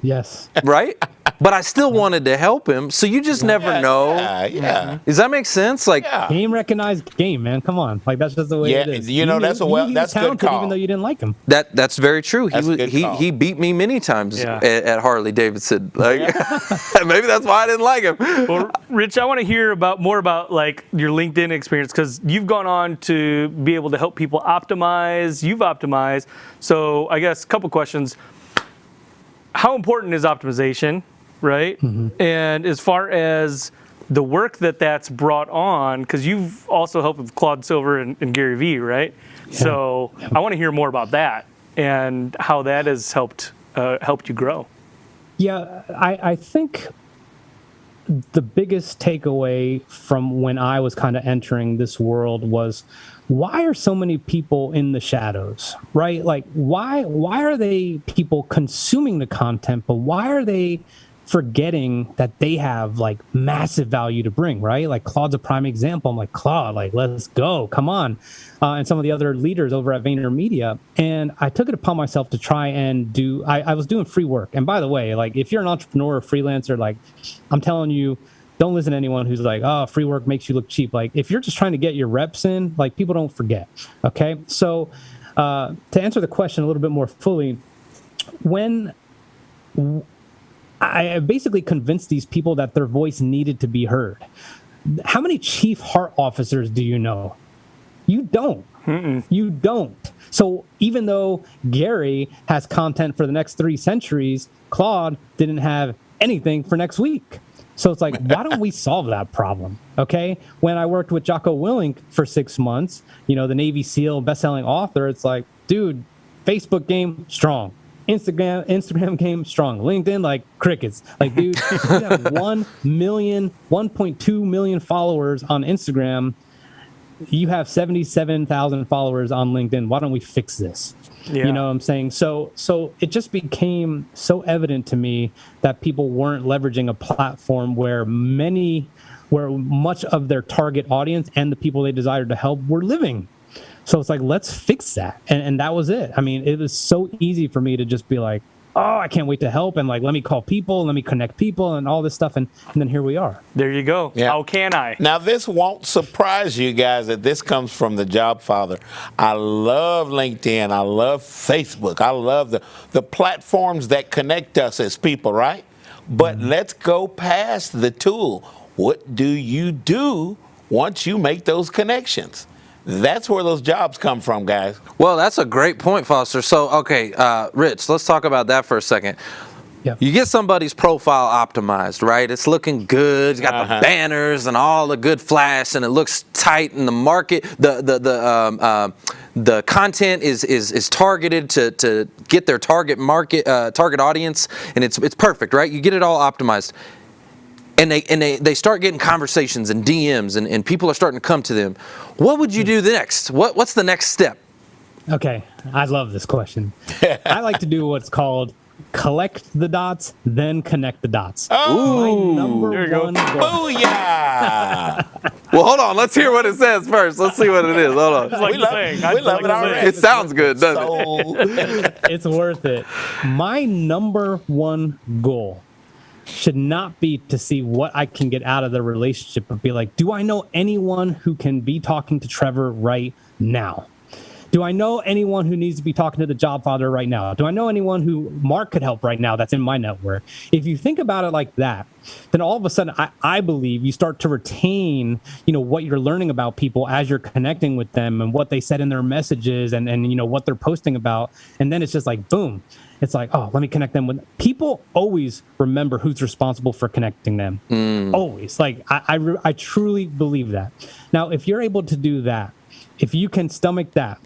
S2: Right? But I still wanted to help him. So you just never know.
S3: Yeah.
S2: Does that make sense? Like,
S7: game recognized game, man. Come on. Like, that's just the way it is.
S3: That's good call.
S7: Even though you didn't like him.
S2: That's very true. He beat me many times at Harley Davidson. Like, maybe that's why I didn't like him.
S4: Well, Rich, I want to hear more about like your LinkedIn experience, because you've gone on to be able to help people optimize. You've optimized. So So I guess a couple questions. How important is optimization, right? And as far as the work that's brought on, because you've also helped with Claude Silver and Gary Vee, right? Yeah. So I want to hear more about that and how that has helped you grow.
S7: Yeah, I think the biggest takeaway from when I was kind of entering this world was, why are so many people in the shadows, right? Like, why are they people consuming the content, but why are they forgetting that they have like massive value to bring, right? Like Claude's a prime example. I'm like, Claude, like, let's go, come on. And some of the other leaders over at VaynerMedia. And I took it upon myself to try and I was doing free work. And by the way, like, if you're an entrepreneur or freelancer, like, I'm telling you, don't listen to anyone who's like, oh, free work makes you look cheap. Like, if you're just trying to get your reps in, like, people don't forget. Okay. So to answer the question a little bit more fully, when I basically convinced these people that their voice needed to be heard. How many chief heart officers do you know? You don't. You don't. So even though Gary has content for the next 3 centuries, Claude didn't have anything for next week. So it's like, why don't we solve that problem? Okay. When I worked with Jocko Willink for 6 months, the Navy SEAL best-selling author, it's like, dude, Facebook game strong. Instagram game strong. LinkedIn, like crickets. Like, dude, you have 1.2 million followers on Instagram. You have 77,000 followers on LinkedIn. Why don't we fix this? Yeah. You know what I'm saying? So it just became so evident to me that people weren't leveraging a platform where much of their target audience and the people they desired to help were living. So it's like, let's fix that. And that was it. I mean, it was so easy for me to just be like, oh, I can't wait to help. And like, let me call people, let me connect people and all this stuff. And then here we are.
S4: There you go. Yeah. How can I?
S3: Now, this won't surprise you guys that this comes from the Job Father. I love LinkedIn. I love Facebook. I love the platforms that connect us as people, right? But let's go past the tool. What do you do once you make those connections? That's where those jobs come from, guys.
S2: Well, that's a great point, Foster. So, okay, Rich, let's talk about that for a second. Yeah. You get somebody's profile optimized, right? It's looking good. You got the banners and all the good flash, and it looks tight. And the market, the content is targeted to get their target market, target audience, and it's perfect, right? You get it all optimized. And they start getting conversations and DMs and people are starting to come to them. What would you do next? What's the next step?
S7: Okay, I love this question. I like to do what's called collect the dots, then connect the dots.
S3: Oh,
S7: my number one goal.
S3: Booyah!
S2: Well, hold on. Let's hear what it says first. Let's see what it is. Hold on.
S3: We love it already.
S2: It sounds good, doesn't
S7: it? It's worth it. My number one goal should not be to see what I can get out of the relationship, but be like, do I know anyone who can be talking to Trevor right now? Do I know anyone who needs to be talking to the Job Father right now? Do I know anyone who Mark could help right now that's in my network? If you think about it like that, then all of a sudden, I believe you start to retain, what you're learning about people as you're connecting with them and what they said in their messages and what they're posting about. And then it's just like, boom. It's like, oh, let me connect them with people. Always remember who's responsible for connecting them. Always. Like, I truly believe that. Now, if you're able to do that, if you can stomach that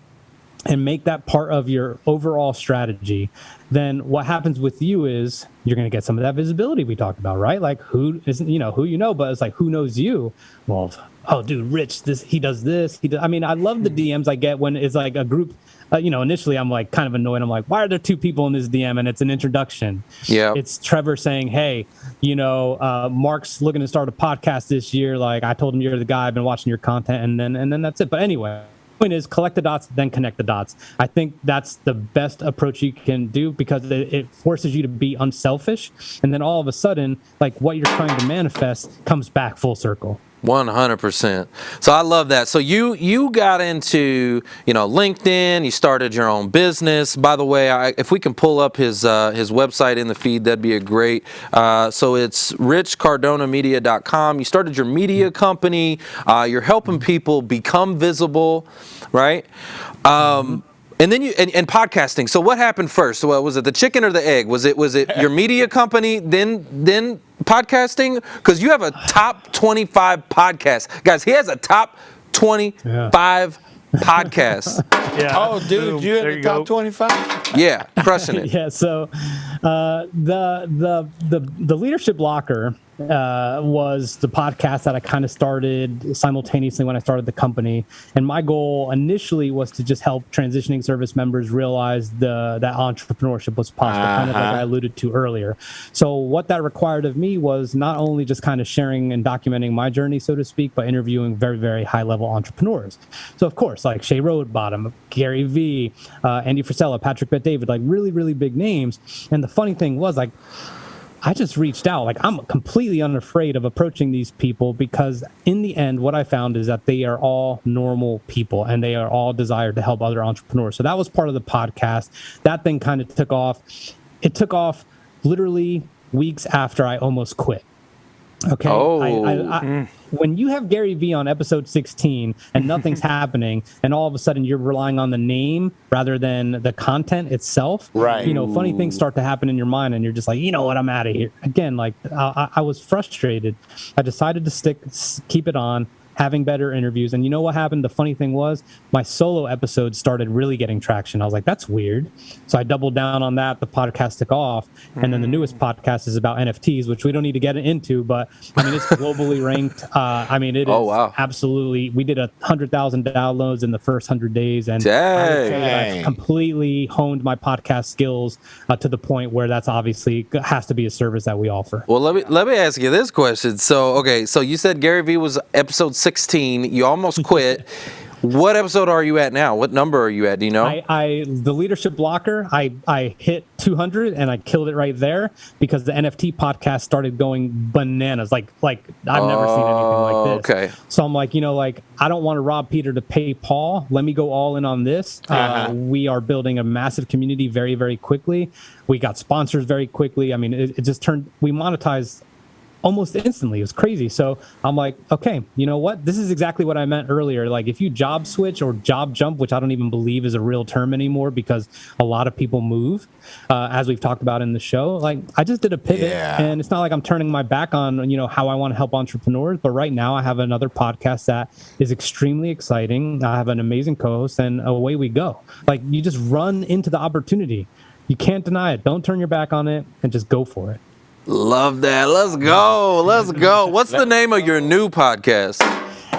S7: and make that part of your overall strategy, then what happens with you is you're going to get some of that visibility we talked about, right? Like, who isn't, who but it's like, who knows you? Well, oh, dude, Rich, he does this. I mean, I love the DMs I get when it's like a group. Initially I'm like kind of annoyed. I'm like, why are there 2 people in this DM? And it's an introduction. Yeah. It's Trevor saying, hey, Mark's looking to start a podcast this year. Like, I told him you're the guy. I've been watching your content, and then that's it. But anyway, the point is collect the dots, then connect the dots. I think that's the best approach you can do because it forces you to be unselfish. And then all of a sudden, like, what you're trying to manifest comes back full circle.
S2: 100%. So I love that. So you got into LinkedIn. You started your own business. By the way, if we can pull up his website in the feed, that'd be a great. So it's richcardonamedia.com. You started your media company. You're helping people become visible, right? And then and podcasting. So what happened first? Well, was it the chicken or the egg? Was it your media company, then podcasting? Because you have a top 25 podcast. Guys, he has a top 25 podcasts.
S3: Yeah. Oh, dude, you in the top 25?
S2: Yeah, crushing it.
S7: Yeah. So the Leadership Locker was the podcast that I kind of started simultaneously when I started the company. And my goal initially was to just help transitioning service members realize that entrepreneurship was possible, kind of like I alluded to earlier. So what that required of me was not only just kind of sharing and documenting my journey, so to speak, but interviewing very, very high-level entrepreneurs. So, of course, like Shay Roadbottom, Gary Vee, Andy Frisella, Patrick Bet-David, like really, really big names. And the funny thing was, like, I just reached out. Like, I'm completely unafraid of approaching these people because in the end, what I found is that they are all normal people and they are all desired to help other entrepreneurs. So that was part of the podcast. That thing kind of took off. It took off literally weeks after I almost quit. Okay. When you have Gary Vee on episode 16 and nothing's happening, and all of a sudden you're relying on the name rather than the content itself,
S3: right?
S7: Funny things start to happen in your mind, and you're just like, you know what, I'm out of here. Again, like I was frustrated. I decided to keep it on, having better interviews. And you know what happened? The funny thing was my solo episodes started really getting traction. I was like, that's weird. So I doubled down on that. The podcast took off. And then the newest podcast is about NFTs, which we don't need to get into, but I mean, it's globally ranked. It is absolutely, we did 100,000 downloads in the first 100 days. And I would say that I've completely honed my podcast skills to the point where that's obviously has to be a service that we offer.
S2: Well, let me ask you this question. So you said Gary Vee was episode 16. You almost quit. What episode are you at now? What number are you at? Do you know?
S7: The Leadership Locker, I hit 200 and I killed it right there because the NFT podcast started going bananas. Like I've never seen anything like this.
S2: Okay.
S7: So I'm like, I don't want to rob Peter to pay Paul. Let me go all in on this. We are building a massive community very, very quickly. We got sponsors very quickly. I mean, it just turned, we monetized almost instantly. It was crazy. So I'm like, okay, you know what? This is exactly what I meant earlier. Like if you job switch or job jump, which I don't even believe is a real term anymore because a lot of people move, as we've talked about in the show, like I just did a pivot and it's not like I'm turning my back on, how I want to help entrepreneurs. But right now I have another podcast that is extremely exciting. I have an amazing co-host and away we go. Like you just run into the opportunity. You can't deny it. Don't turn your back on it and just go for it.
S2: Love that. Let's go. Let's go. What's the name of your new podcast?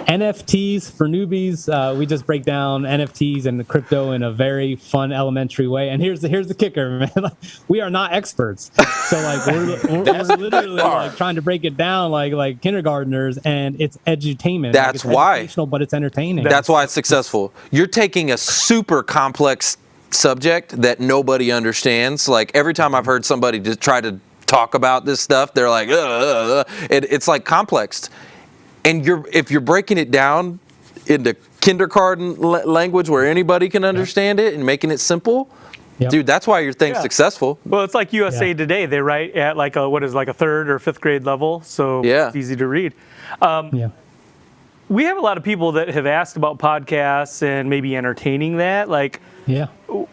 S7: NFTs for newbies. We just break down NFTs and the crypto in a very fun, elementary way. And here's the kicker, man. We are not experts. So we're literally trying to break it down like kindergartners, and it's edutainment.
S2: That's why.
S7: Educational, but it's entertaining.
S2: That's why it's successful. You're taking a super complex subject that nobody understands. Like every time I've heard somebody just try to talk about this stuff, they're like, it's like complex. And if you're breaking it down into kindergarten language where anybody can understand it and making it simple, dude, that's why your thing's successful.
S4: Well, it's like USA Today. They write at like a third or fifth grade level, so it's easy to read. We have a lot of people that have asked about podcasts and maybe entertaining that.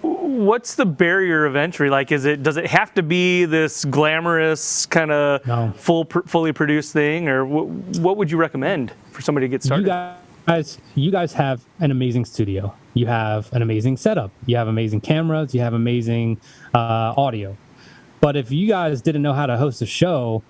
S4: What's the barrier of entry? Does it have to be this glamorous kind of fully produced thing, or what would you recommend for somebody to get started?
S7: You guys have an amazing studio. You have an amazing setup. You have amazing cameras. You have amazing audio. But if you guys didn't know how to host a show,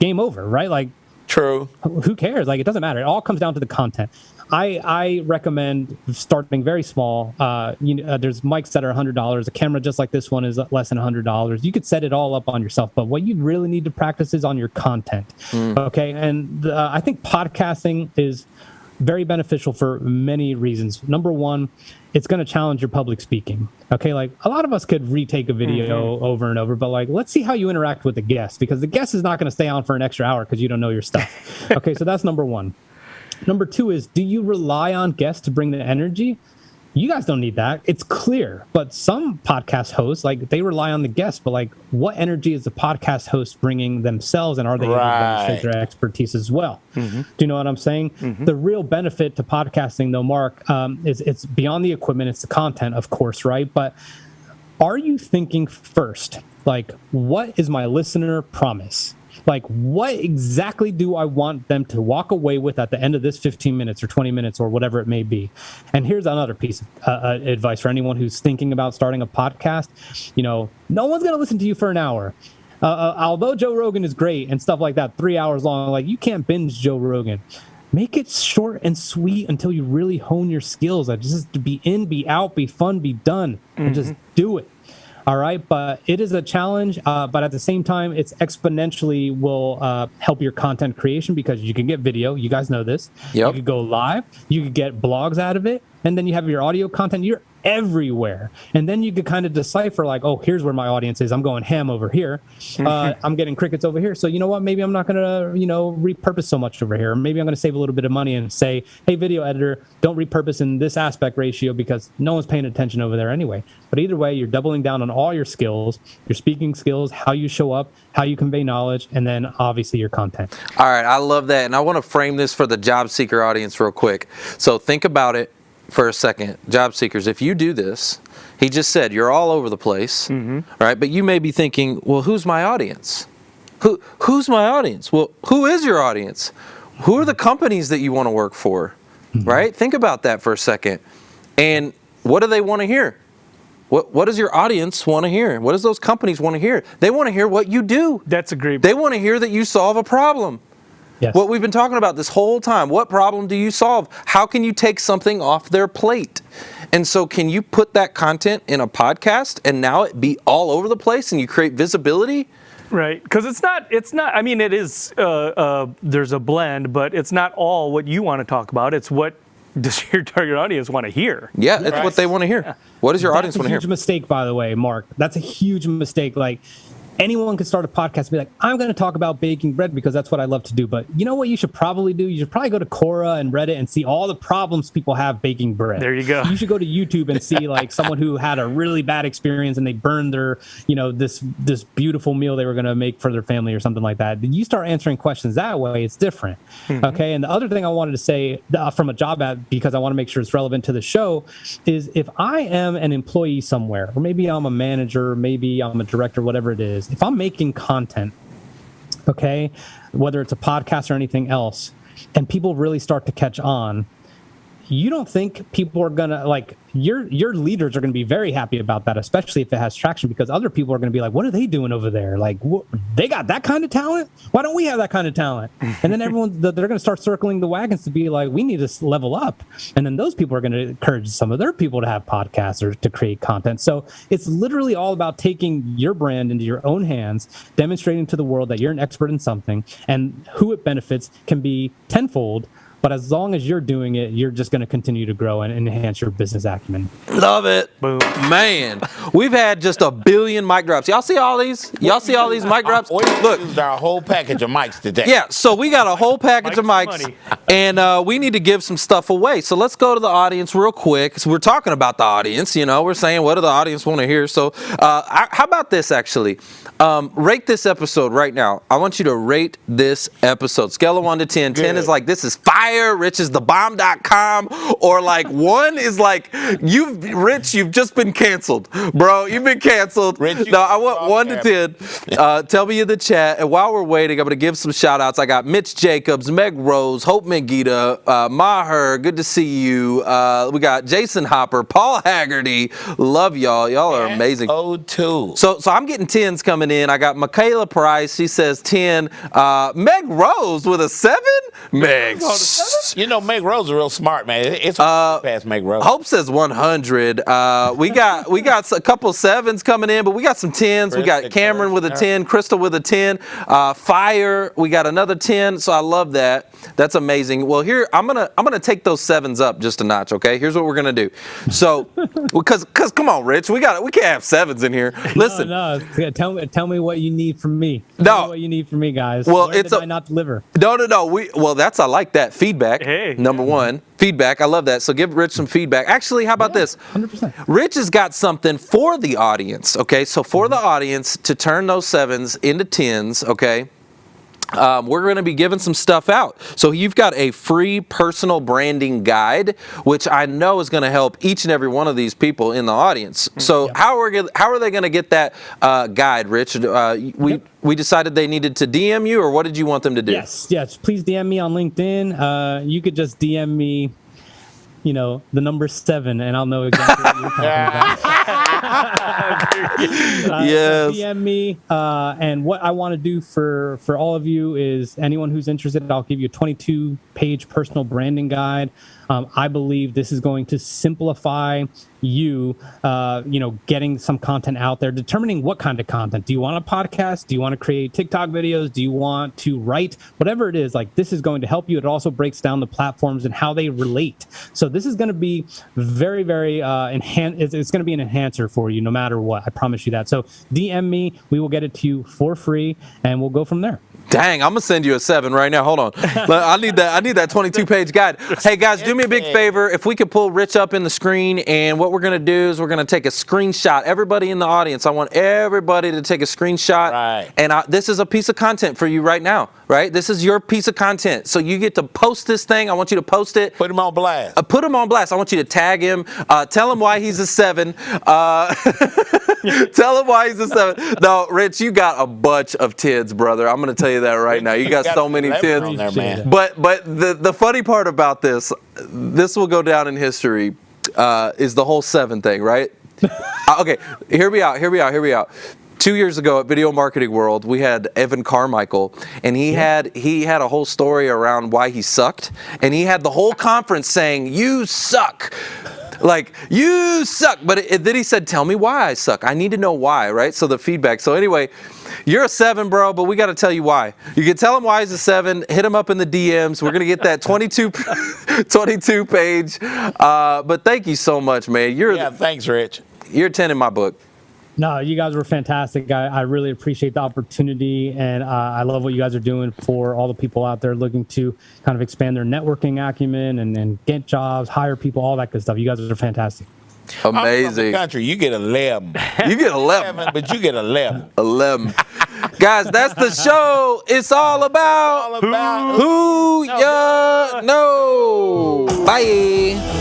S7: game over, right?
S3: True.
S7: Who cares? It doesn't matter. It all comes down to the content. I recommend starting very small. There's mics that are $100. A camera just like this one is less than $100. You could set it all up on yourself, but what you really need to practice is on your content. Okay, and I think podcasting is very beneficial for many reasons. Number one, it's going to challenge your public speaking. Okay, a lot of us could retake a video over and over, but let's see how you interact with the guest, because the guest is not going to stay on for an extra hour because you don't know your stuff. Okay, so that's number one. Number two is, do you rely on guests to bring the energy? You guys don't need that. It's clear. But some podcast hosts, like, they rely on the guest, but like, what energy is the podcast host bringing themselves, and are they able to demonstrate their expertise as well? Do you know what I'm saying? The real benefit to podcasting, though, Mark, is it's beyond the equipment, it's the content, of course, right? But are you thinking first, like, what is my listener promise? Like, what exactly do I want them to walk away with at the end of this 15 minutes or 20 minutes or whatever it may be? And here's another piece of advice for anyone who's thinking about starting a podcast. You know, no one's going to listen to you for an hour. Although Joe Rogan is great and stuff like that, 3 hours long, like, you can't binge Joe Rogan. Make it short and sweet until you really hone your skills. Just to be in, be out, be fun, be done, and just do it. All right, but it is a challenge, but at the same time, it's exponentially will help your content creation, because you can get video. You guys know this. You could go live. You could get blogs out of it. And then you have your audio content. You're everywhere. And then you could kind of decipher, like, oh, here's where my audience is. I'm going ham over here. I'm getting crickets over here. So you know what? Maybe I'm not going to, repurpose so much over here. Maybe I'm going to save a little bit of money and say, hey, video editor, don't repurpose in this aspect ratio, because no one's paying attention over there anyway. But either way, you're doubling down on all your skills, your speaking skills, how you show up, how you convey knowledge, and then obviously your content.
S2: All right. I love that. And I want to frame this for the job seeker audience real quick. So think about it for a second. Job seekers, if you do this, he just said you're all over the place, right? But you may be thinking, well, who's my audience? Who's my audience? Well, who is your audience? Who are the companies that you want to work for, right? Think about that for a second. And what do they want to hear? What does your audience want to hear? What does those companies want to hear? They want to hear what you do.
S4: That's agreed.
S2: They want to hear that you solve a problem.
S7: Yes.
S2: What we've been talking about this whole time. What problem do you solve? How can you take something off their plate? And so can you put that content in a podcast and now it be all over the place and you create visibility?
S4: Right, because it's not, I mean, it is, there's a blend, but it's not all what you want to talk about. It's what does your target audience want to hear?
S2: Yeah, it's what they want to hear. Yeah. What does your audience want to hear?
S7: That's a huge mistake, by the way, Mark. That's a huge mistake. Like, anyone could start a podcast and be like, I'm going to talk about baking bread because that's what I love to do. But you know what you should probably do? You should probably go to Quora and Reddit and see all the problems people have baking bread.
S4: There you go.
S7: You should go to YouTube and see like someone who had a really bad experience and they burned their, this beautiful meal they were going to make for their family or something like that. You start answering questions that way, it's different. Okay. And the other thing I wanted to say from a job ad, because I want to make sure it's relevant to the show, is if I am an employee somewhere, or maybe I'm a manager, maybe I'm a director, whatever it is, if I'm making content, okay, whether it's a podcast or anything else, and people really start to catch on, you don't think people are gonna like your leaders are gonna be very happy about that, especially if it has traction, because other people are gonna be like, what are they doing over there? Like, they got that kind of talent? Why don't we have that kind of talent? And then they're gonna start circling the wagons to be like, we need to level up. And then those people are gonna encourage some of their people to have podcasts or to create content. So it's literally all about taking your brand into your own hands, demonstrating to the world that you're an expert in something, and who it benefits can be tenfold. But as long as you're doing it, you're just going to continue to grow and enhance your business acumen.
S2: Love it. Boom. Man, we've had just a billion mic drops. Y'all see all these? Y'all see all these mic drops?
S3: Look, used our whole package of mics today.
S2: Yeah, so we got a whole package of mics, and we need to give some stuff away. So let's go to the audience real quick. So we're talking about the audience, we're saying, what do the audience want to hear? So how about this, actually? Rate this episode right now. I want you to rate this episode. Scale of 1 to 10. 10 is like, this is fire. Rich is thebomb.com. Or like 1 is like, Rich, you've just been canceled. Bro, you've been canceled. Rich, no, I want 1 to 10. Tell me in the chat. And while we're waiting, I'm going to give some shout outs. I got Mitch Jacobs, Meg Rose, Hope Megita, Maher, good to see you. We got Jason Hopper, Paul Haggerty. Love y'all. Y'all are amazing.
S3: O2.
S2: So I'm getting 10s coming in. I got Michaela Price. She says 10. Meg Rose with a 7? Meg.
S3: Meg Rose is real smart, man. It's past Meg Rose.
S2: Hope says 100. We got a couple 7s coming in, but we got some 10s. We got Cameron with a 10, Crystal with a 10, Fire. We got another 10. So I love that. That's amazing. Well, here I'm gonna take those 7s up just a notch. Okay. Here's what we're gonna do. So, because come on, Rich, we can't have 7s in here. Listen.
S7: No. Tell me what you need from me.
S2: Tell me
S7: what you need from me, guys.
S2: Well,
S7: Where did I not deliver?
S2: No. I like that feedback.
S4: Hey.
S2: Number 1. Feedback. I love that. So give Rich some feedback. Actually, how about this?
S7: 100%.
S2: Rich has got something for the audience. Okay, so for the audience to turn those 7s into 10s. Okay. We're going to be giving some stuff out. So you've got a free personal branding guide, which I know is going to help each and every one of these people in the audience. So how are they going to get that guide, Rich? We decided they needed to DM you, or what did you want them to do?
S7: Yes. Please DM me on LinkedIn. You could just DM me, the number 7, and I'll know exactly what you're talking about.
S2: Yes.
S7: DM me, and what I want to do for all of you is anyone who's interested, I'll give you a 22-page personal branding guide. I believe this is going to simplify you, getting some content out there, determining what kind of content. Do you want a podcast? Do you want to create TikTok videos? Do you want to write? Whatever it is, this is going to help you. It also breaks down the platforms and how they relate. So this is going to be very, very it's going to be an enhancer for you no matter what. I promise you that. So DM me. We will get it to you for free, and we'll go from there.
S2: Dang, I'm gonna send you a 7 right now. Hold on. I need that 22-page guide. Hey guys, do me a big favor. If we could pull Rich up in the screen, and what we're gonna do is we're gonna take a screenshot. Everybody in the audience, I want everybody to take a screenshot.
S3: Right.
S2: And this is a piece of content for you right now, right? This is your piece of content. So you get to post this thing. I want you to post it.
S3: Put him on blast.
S2: Put him on blast. I want you to tag him. Tell him why he's a 7. Tell him why he's a 7. No, Rich, you got a bunch of 10s, brother. I'm gonna tell you that right now. You got so many 10s.
S3: There, man.
S2: But the funny part about this will go down in history, is the whole 7 thing, right? Okay, hear me out. 2 years ago at Video Marketing World, we had Evan Carmichael, and he had a whole story around why he sucked, and he had the whole conference saying, "You suck." You suck. But then he said, "Tell me why I suck. I need to know why," right? So the feedback. So anyway, you're a 7, bro, but we got to tell you why. You can tell him why he's a 7. Hit him up in the DMs. We're going to get that 22 page. But thank you so much, man.
S3: Thanks, Rich.
S2: You're a 10 in my book.
S7: No, you guys were fantastic. I really appreciate the opportunity, and I love what you guys are doing for all the people out there looking to kind of expand their networking acumen and get jobs, hire people, all that good stuff. You guys are fantastic.
S2: Amazing.
S3: I'm from the country. You get 11.
S2: You get 11.
S3: But you get 11.
S2: 11. Guys, that's the show. It's all about, who you know. Bye.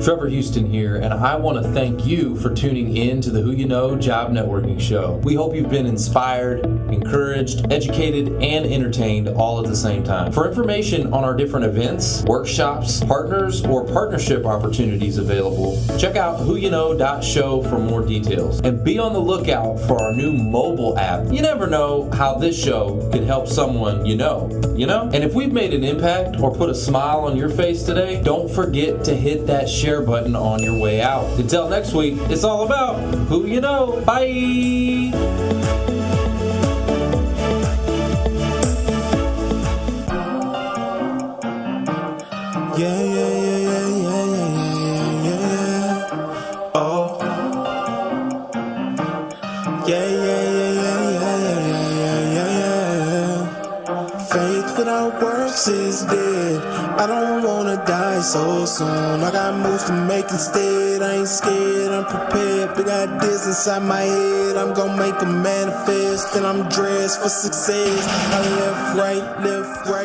S6: Trevor Houston here, and I want to thank you for tuning in to the Who You Know Job Networking Show. We hope you've been inspired, encouraged, educated, and entertained all at the same time. For information on our different events, workshops, partners, or partnership opportunities available, check out whoyouknow.show for more details. And be on the lookout for our new mobile app. You never know how this show can help someone you know? And if we've made an impact or put a smile on your face today, don't forget to hit that share button on your way out. Until next week, it's all about who you know. Bye.
S1: Oh. Faith without works is dead. I don't wanna die so soon. I got moves to make instead. I ain't scared, I'm prepared. Big ideas inside my head. I'm gonna make them manifest. And I'm dressed for success. I left, right,